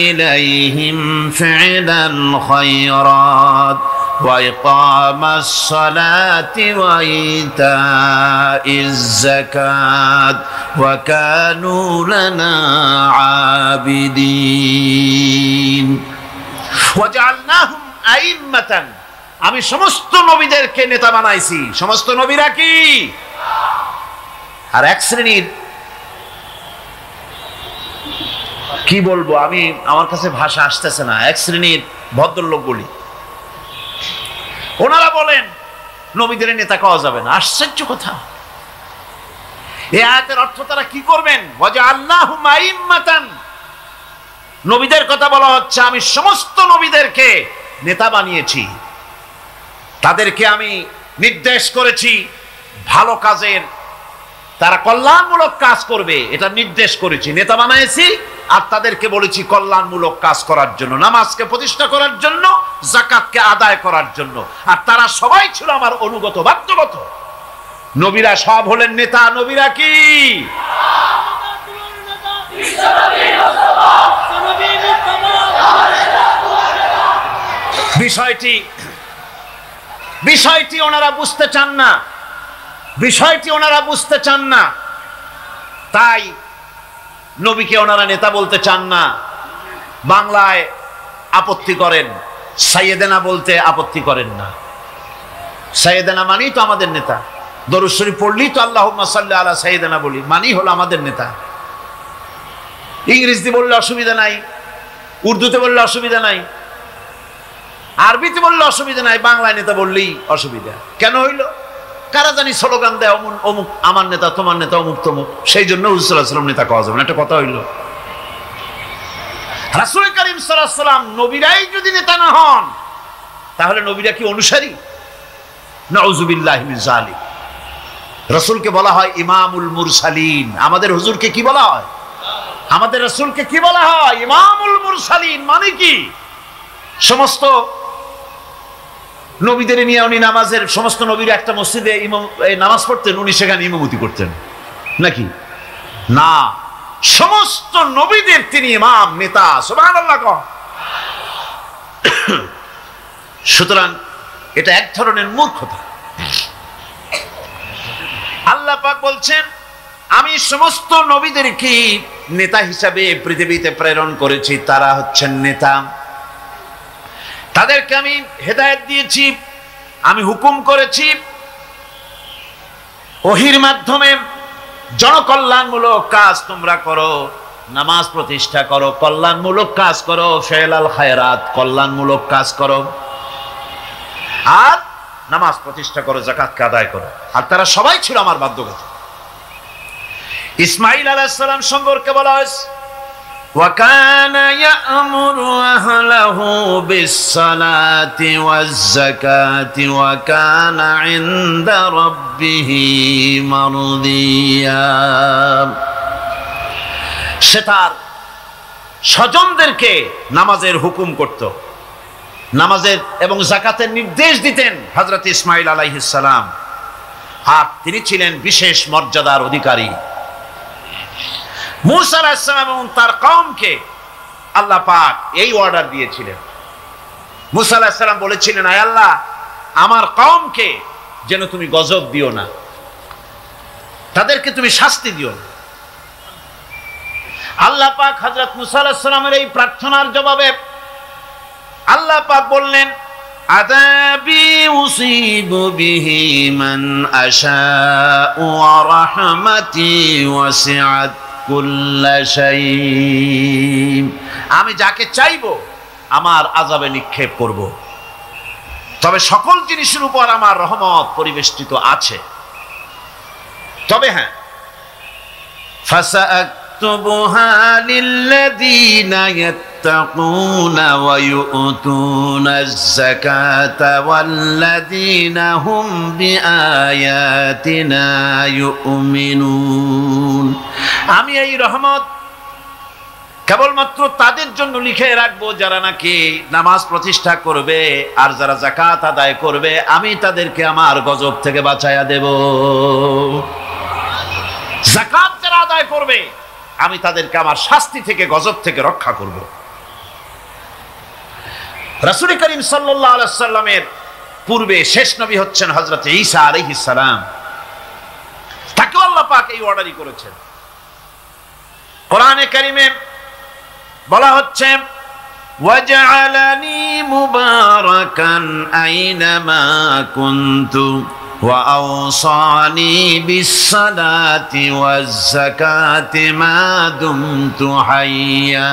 ইলাইহিম ফি'লাল খায়রাত وإقام الصلاة وإيتاء الزكاة وكانوا لنا عابدين وجعلناهم أئمة। আমি সমস্ত নবীদেরকে নেতা বানাইছি। সমস্ত নবীরা কি? আর এক শ্রেণীর, কি বলবো আমি, আমার কাছে ভাষা আসতেছে না, এক শ্রেণীর ভদ্রলোক বলি, ওনারা বলেন নবীদের নেতা কওয়া যাবে না। আশ্চর্য কথা। এই আয়াতের অর্থ তারা কি করবেন? ওয়াজআলনাহুম আইম্মাতান, নবীদের কথা বলা হচ্ছে আমি সমস্ত নবীদেরকে নেতা বানিয়েছি, তাদেরকে আমি নির্দেশ করেছি ভালো কাজের, তারা কল্যাণমূলক কাজ করবে এটা নির্দেশ করেছি, নেতা বানিয়েছি। আর তাদেরকে বলেছি কল্যাণমূলক কাজ করার জন্য, নামাজকে প্রতিষ্ঠা করার জন্য, যাকাত যাকাতকে আদায় করার জন্য, আর তারা সবাই ছিল আমার অনুগত বাধ্যগত। নবীরা সব হলেন নেতা। নবীরা কি? বিষয়টি ওনারা বুঝতে চান না, বিষয়টি ওনারা বুঝতে চান না, তাই নবীকে ওনারা নেতা বলতে চান না। বাংলায় আপত্তি করেন, সাইয়েদেনা বলতে আপত্তি করেন না। সাইয়েদেনা মানেই তো আমাদের নেতা। দরুদ শরীফ পড়লেই তো আল্লাহুম্মা সাল্লি আলা সাইয়েদেনা বলি, মানেই হলো আমাদের নেতা। ইংরেজিতে বললে অসুবিধা নাই, উর্দুতে বললে অসুবিধা নাই, আরবিতে বললে অসুবিধা নাই, বাংলায় নেতা বললেই অসুবিধা। কেন হইল? কারা জানি স্লোগান দেয় অমুক আমার নেতা, তোমার নেতা অমুক তমুক, সেই জন্য হুজুর সাল্লাল্লাহু আলাইহি ওয়াসাল্লাম নেতা কওয়া যাবে না। একটা কথা হইল। রাসূল কারীম সাল্লাল্লাহু আলাইহি ওয়াসাল্লাম নবীরাই যদি নেতা না হন, তাহলে নবীরা কি অনুসারী? নাউযুবিল্লাহি মিন যালিক। রাসূলকে বলা হয় ইমামুল মুরসালিন। আমাদের হুজুরকে কি বলা হয়? আমাদের রাসূলকে কি বলা হয়? ইমামুল মুরসালিন। মানে কি? সমস্ত নবীদের নিয়ে উনি নামাজের, সমস্ত নবীর একটা মসজিদে নামাজ পড়তেন, উনি সেখানে ইমামতি করতেন নাকি? না, সমস্ত নবীদের তিনি ইমাম, নেতা। সুবহানাল্লাহ। সুতরাং এটা এক ধরনের মূর্খতা। আল্লাহ পাক বলছেন, আমি সমস্ত নবীদেরকে নেতা হিসাবে পৃথিবীতে প্রেরণ করেছি। তারা হচ্ছেন নেতা। তাদেরকে আমি হেদায়েত দিয়েছি, আমি হুকুম করেছি, ওহীর মাধ্যমে জনকল্যাণমূলক কাজ তোমরা করো, নামাজ প্রতিষ্ঠা করো, কল্যাণমূলক কাজ করো, ফেলাল খায়রাত, কল্যাণমূলক কাজ করো, আর নামাজ প্রতিষ্ঠা করো, যাকাতকে আদায় করো। আর তারা সবাই ছিল আমার বাধ্যগত। ইসমাঈল আলাইহিস সালাম সম্পর্কে বলা হয়েছে, وَكَانَ يَأْمُرُ أَهْلَهُ بِالصَّلَاةِ وَالزَّكَاةِ وَكَانَ عِندَ رَبِّهِ مَرْضِيًّا। সে তার স্বজনদেরকে নামাজের হুকুম করত, নামাজের এবং যাকাতের নির্দেশ দিতেন হযরত ইসমাঈল আলাইহিস সালাম। আর তিনি ছিলেন বিশেষ মর্যাদার অধিকারী। মূসা আলাইহিস সালাম এবং তার কওমকে আল্লাহ পাক এই অর্ডার দিয়েছিলেন। মূসা আলাইহিস সালাম বলেছিলেন, আয় আল্লাহ, আমার কওমকে যেন তুমি গজব দিও না, তাদেরকে তুমি শাস্তি দিও না। আল্লাহ পাক হযরত মূসা আলাইহিস সালামের এই প্রার্থনার জবাবে আল্লাহ পাক বললেন, আযাবি উসিবু বিহি মান আশাউ ওয়া রাহমাতি ওয়াসিআত কুল্লা শাই। আমি যাকে চাইবো আমার আযাবে নিক্ষেপ করব, তবে সকল জিনিসের উপর আমার রহমত পরিবেষ্টিত আছে। তবে হ্যাঁ, ফাসাআকতুবুহা লিল্লাযীনা ইয়াত্তাকুনা ওয়া ইউতুনাজ যাকাতা ওয়াল্লাযীনা হুম বিআয়াতিনা ইউমিনুন। আমি এই রহমত কেবলমাত্র তাদের জন্য লিখে রাখবো যারা নাকি নামাজ প্রতিষ্ঠা করবে আর যারা যাকাত আদায় করবে, আমি তাদেরকে আমার গজব থেকে বাঁচায়া দেব। যাকাত যারা আদায় করবে, আমি তাদেরকে আমার শাস্তি থেকে, গজব থেকে রক্ষা করব। রাসূল করিম সাল্লাল্লাহু আলাইহি ওয়াসাল্লামের পূর্বে শেষ নবী হচ্ছেন হযরত ঈসা আলাইহিস সালাম। তাকে আল্লাহ পাক এই অর্ডারই করেছেন। কোরআনে কারিমে বলা হচ্ছে, ওয়াজআলানি মুবারাকান আইনামা কুনতু ওয়া আওসানি বিসসালাতি ওয়াজ যাকাতি মা দুমতু হাইয়া।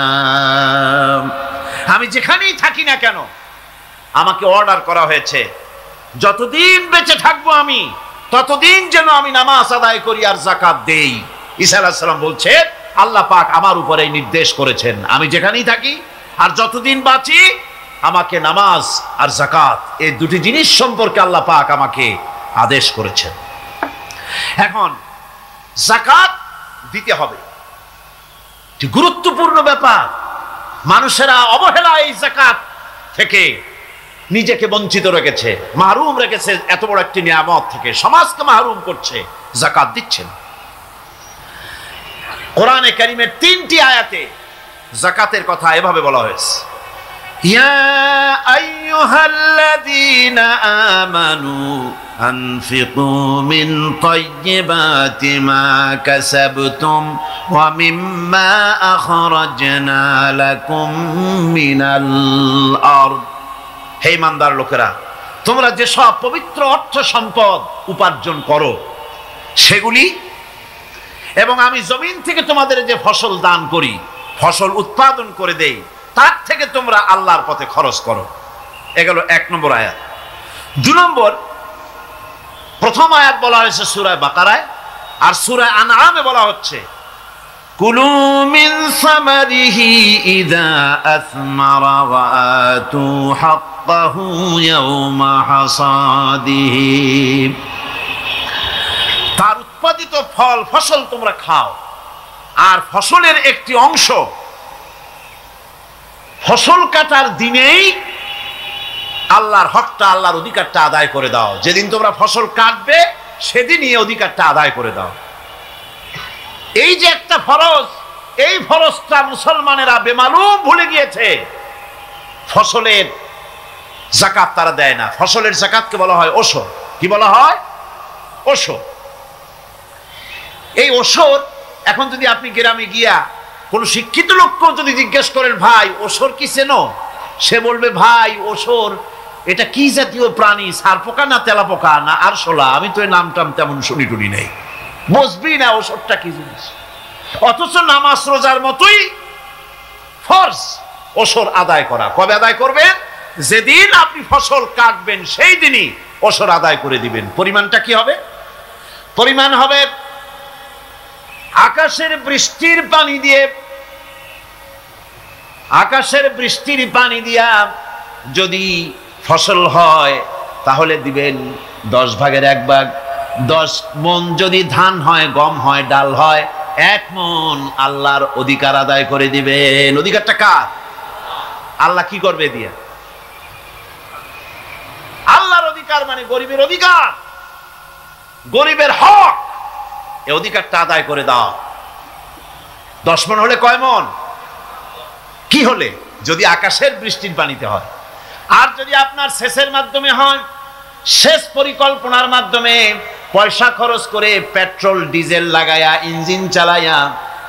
আমি যেখানেই থাকি না কেন, আমাকে অর্ডার করা হয়েছে যতদিন বেঁচে থাকবো আমি, ততদিন যেন আমি নামাজ আদায় করি আর যাকাত দেই। ঈসা আলাইহিস সালাম বলছে, আল্লাহ পাক আমার উপরে নির্দেশ করেছেন, আমি যেখানেই থাকি আর যতদিন বাঁচি আমাকে নামাজ আর যাকাত, এই দুটি জিনিস সম্পর্কে আল্লাহ পাক আমাকে আদেশ করেছেন। এখন যাকাত দিতে হবে, গুরুত্বপূর্ণ ব্যাপার। মানুষেরা অবহেলা এই যাকাত থেকে নিজেকে বঞ্চিত রেখেছে, মাহরুম রেখেছে এত বড় একটি নিয়ামত থেকে, সমাজকে মাহরুম করছে, যাকাত দিচ্ছে না। কোরআনে কারীমের 3টি আয়াতে যাকাতের কথা এভাবে বলা হয়েছে, ইয়া আইয়ুহাল্লাযীনা আমানু আনফিকু মিন তাইয়্যিবাতি মা কাসাবতুম ওয়া মিম্মা আখরাজনা লাকুম মিনাল আরদ। হে ইমানদার লোকেরা, তোমরা যেসব পবিত্র অর্থ সম্পদ উপার্জন করো সেগুলি, এবং আমি জমিন থেকে তোমাদের যে ফসল দান করি, ফসল উৎপাদন করে দেই, তার থেকে তোমরা আল্লাহর পথে খরচ করো। এগুলো 1 নম্বর আয়াত। 2 নম্বর, প্রথম আয়াত বলা হয়েছে সূরা বাকারায়, আর সূরা আনআমে বলা হচ্ছে কুলু মিন সামারিহি ইযা আসমারা ওয়া আতু হাক্কাহু ইয়াওমা হাসাদিহি। তার উৎপাদিত ফল ফসল তোমরা খাও, আর ফসলের একটি অংশ ফসল কাটার দিনেই আল্লাহর হকটা, আল্লাহর অধিকারটা আদায় করে দাও। যেদিন তোমরা ফসল কাটবে সেদিনই এই অধিকারটা আদায় করে দাও। এই যে একটা ফরজ, এই ফরজটা মুসলমানেরা বেমালুম ভুলে গিয়েছে। ফসলের যাকাত তারা দেয় না। ফসলের যাকাতকে বলা হয় ওশর। কি বলা হয়? ওশর। এই ওশর, এখন যদি আপনি গ্রামে গিয়া কোন শিক্ষিত লোককেও যদি জিজ্ঞেস করেন, ভাই ওশর কি চেনো? সে বলবে, ভাই ওশর এটা কি জাতীয় প্রাণী, সারপোকা না তেলাপোকা না আরশোলা, আমি তো এই নামটাম তেমন শুনি টুনি নেই, বুঝবি না ওশরটা কি জিনিস। অথচ নামাজ রোজার মতোই ফরজ ওশর আদায় করা। কবে আদায় করবেন? যেদিন আপনি ফসল কাটবেন সেই দিনই ওশর আদায় করে দিবেন। পরিমাণটা কি হবে? পরিমাণ হবে আকাশের বৃষ্টির পানি দিয়ে, আকাশের বৃষ্টির পানি দিয়া যদি ফসল হয় তাহলে দিবেন 10 ভাগের 1 ভাগ। 10 মণ যদি ধান হয়, গম হয়, ডাল হয়, 1 মণ আল্লাহর অধিকার আদায় করে দিবেন। অধিকারটা কার? আল্লাহ কি করবে দিয়া? আল্লাহর অধিকার মানে গরিবের অধিকার, গরিবের হক। এই অধিকারটা আদায় করে দাও। 10 মণ হলে কয় মণ? কি হলে? যদি আকাশের বৃষ্টির পানিতে হয়। আর যদি আপনার সেচের মাধ্যমে হয়, সেচ পরিকল্পনার মাধ্যমে পয়সা খরচ করে পেট্রোল ডিজেল লাগায়া ইঞ্জিন চালায়া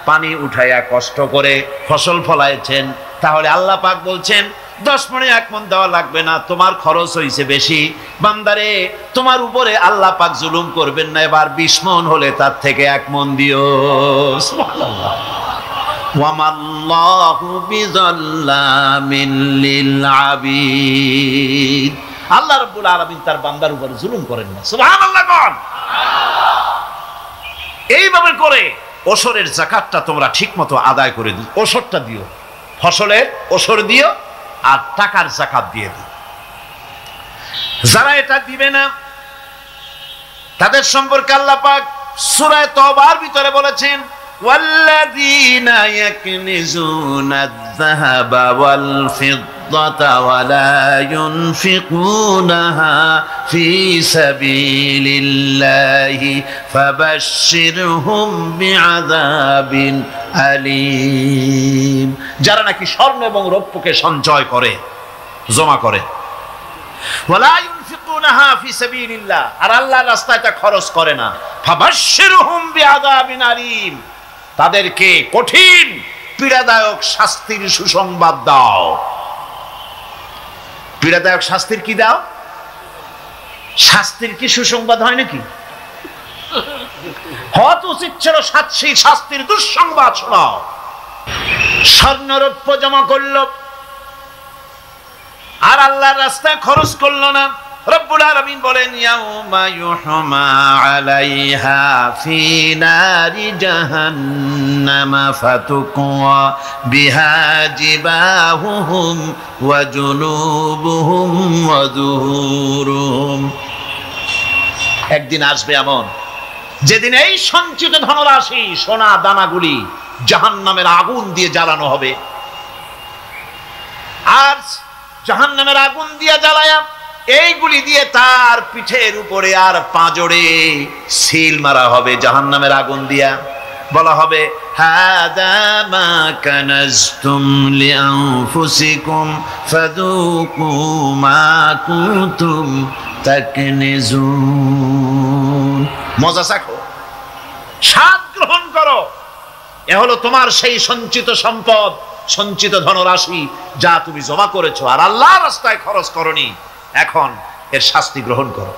পানি উঠাইয়া কষ্ট করে ফসল ফলাইছেন, তাহলে আল্লাহ পাক বলছেন 10 মণে 1 মণ দেওয়া লাগবে না, তোমার খরচ হইছে বেশি। বান্দারে, তোমার উপরে আল্লাহ পাক জুলুম করবেন না, এবার 20 মণ হলে তার থেকে 1 মণ দিও। সুবহানাল্লাহ। ওয়ামাল্লাহু বিযাল্লামিন লিল আবিদ। আল্লাহ রাব্বুল আলামিন তার বান্দার উপর জুলুম করেন না। সুবহানাল্লাহ কোন। এইভাবে করে ওশরের যাকাতটা তোমরা ঠিকমতো আদায় করে দিও। ওশরটা দিও, ফসলের ওশর দিও, আর টাকার যাকাত দিয়ে দিও। যারা এটা দিবে না তাদের সম্পর্কে আল্লাহ পাক সূরা তওবার ভিতরে বলেছেন, والذين يكنزون الذهب والفضة ولا ينفقونها في سبيل الله فبشرهم بعذاب أليم। যারা নাকি স্বর্ণ এবং রৌপ্যকে সঞ্চয় করে, জমা করে, ওয়ালা ইউনফিকুনাহা ফি সাবিলিল্লাহ, আর আল্লাহর রাস্তায় তা খরচ করে না, ফাবাশশিরহুম বিআযাবিন আলীম, তাদেরকে কঠিন পীড়াদায়ক শাস্তির সুসংবাদ দাও। পীড়াদায়ক শাস্তির কি দাও? শাস্তির কি সুসংবাদ হয় নাকি? হত উচিত ছিল শাস্তির দুঃসংবাদ শোনাও। স্বর্ণরৌপ্য জমা করলো আর আল্লাহর রাস্তায় খরচ করলো না। রব্বুল আলামিন বলেন, ইয়াউমা ইউহমা আলাইহা ফি নারি জাহান্নামা ফাতুকওয়া বিহা জিবাহুহুম ওয়া জুনুবুহুম ওয়া যুহুরুহুম। একদিন আসবে এমন যেদিন এই সঞ্চিত ধনরাশি, সোনা দানাগুলি জাহান্নামের আগুন দিয়ে জ্বালানো হবে, আর জাহান্নামের আগুন দিয়ে জ্বালায়া এইগুলি দিয়ে তার পিঠের উপরে আর পাঁজরে সিল মারা হবে জাহান্নামের আগুন দিয়া। বলা হবে হাদা মা কানাজতুম লিআনফুসিকুম ফাযুকু মা কুনতুম তাকনিজুন। মজা চাখো, স্বাদ গ্রহণ করো। এ হলো তোমার সেই সঞ্চিত সম্পদ, সঞ্চিত ধনরাশি যা তুমি জমা করেছো আর আল্লাহর রাস্তায় খরচ করনি। এখন এর শাস্তি গ্রহণ করো।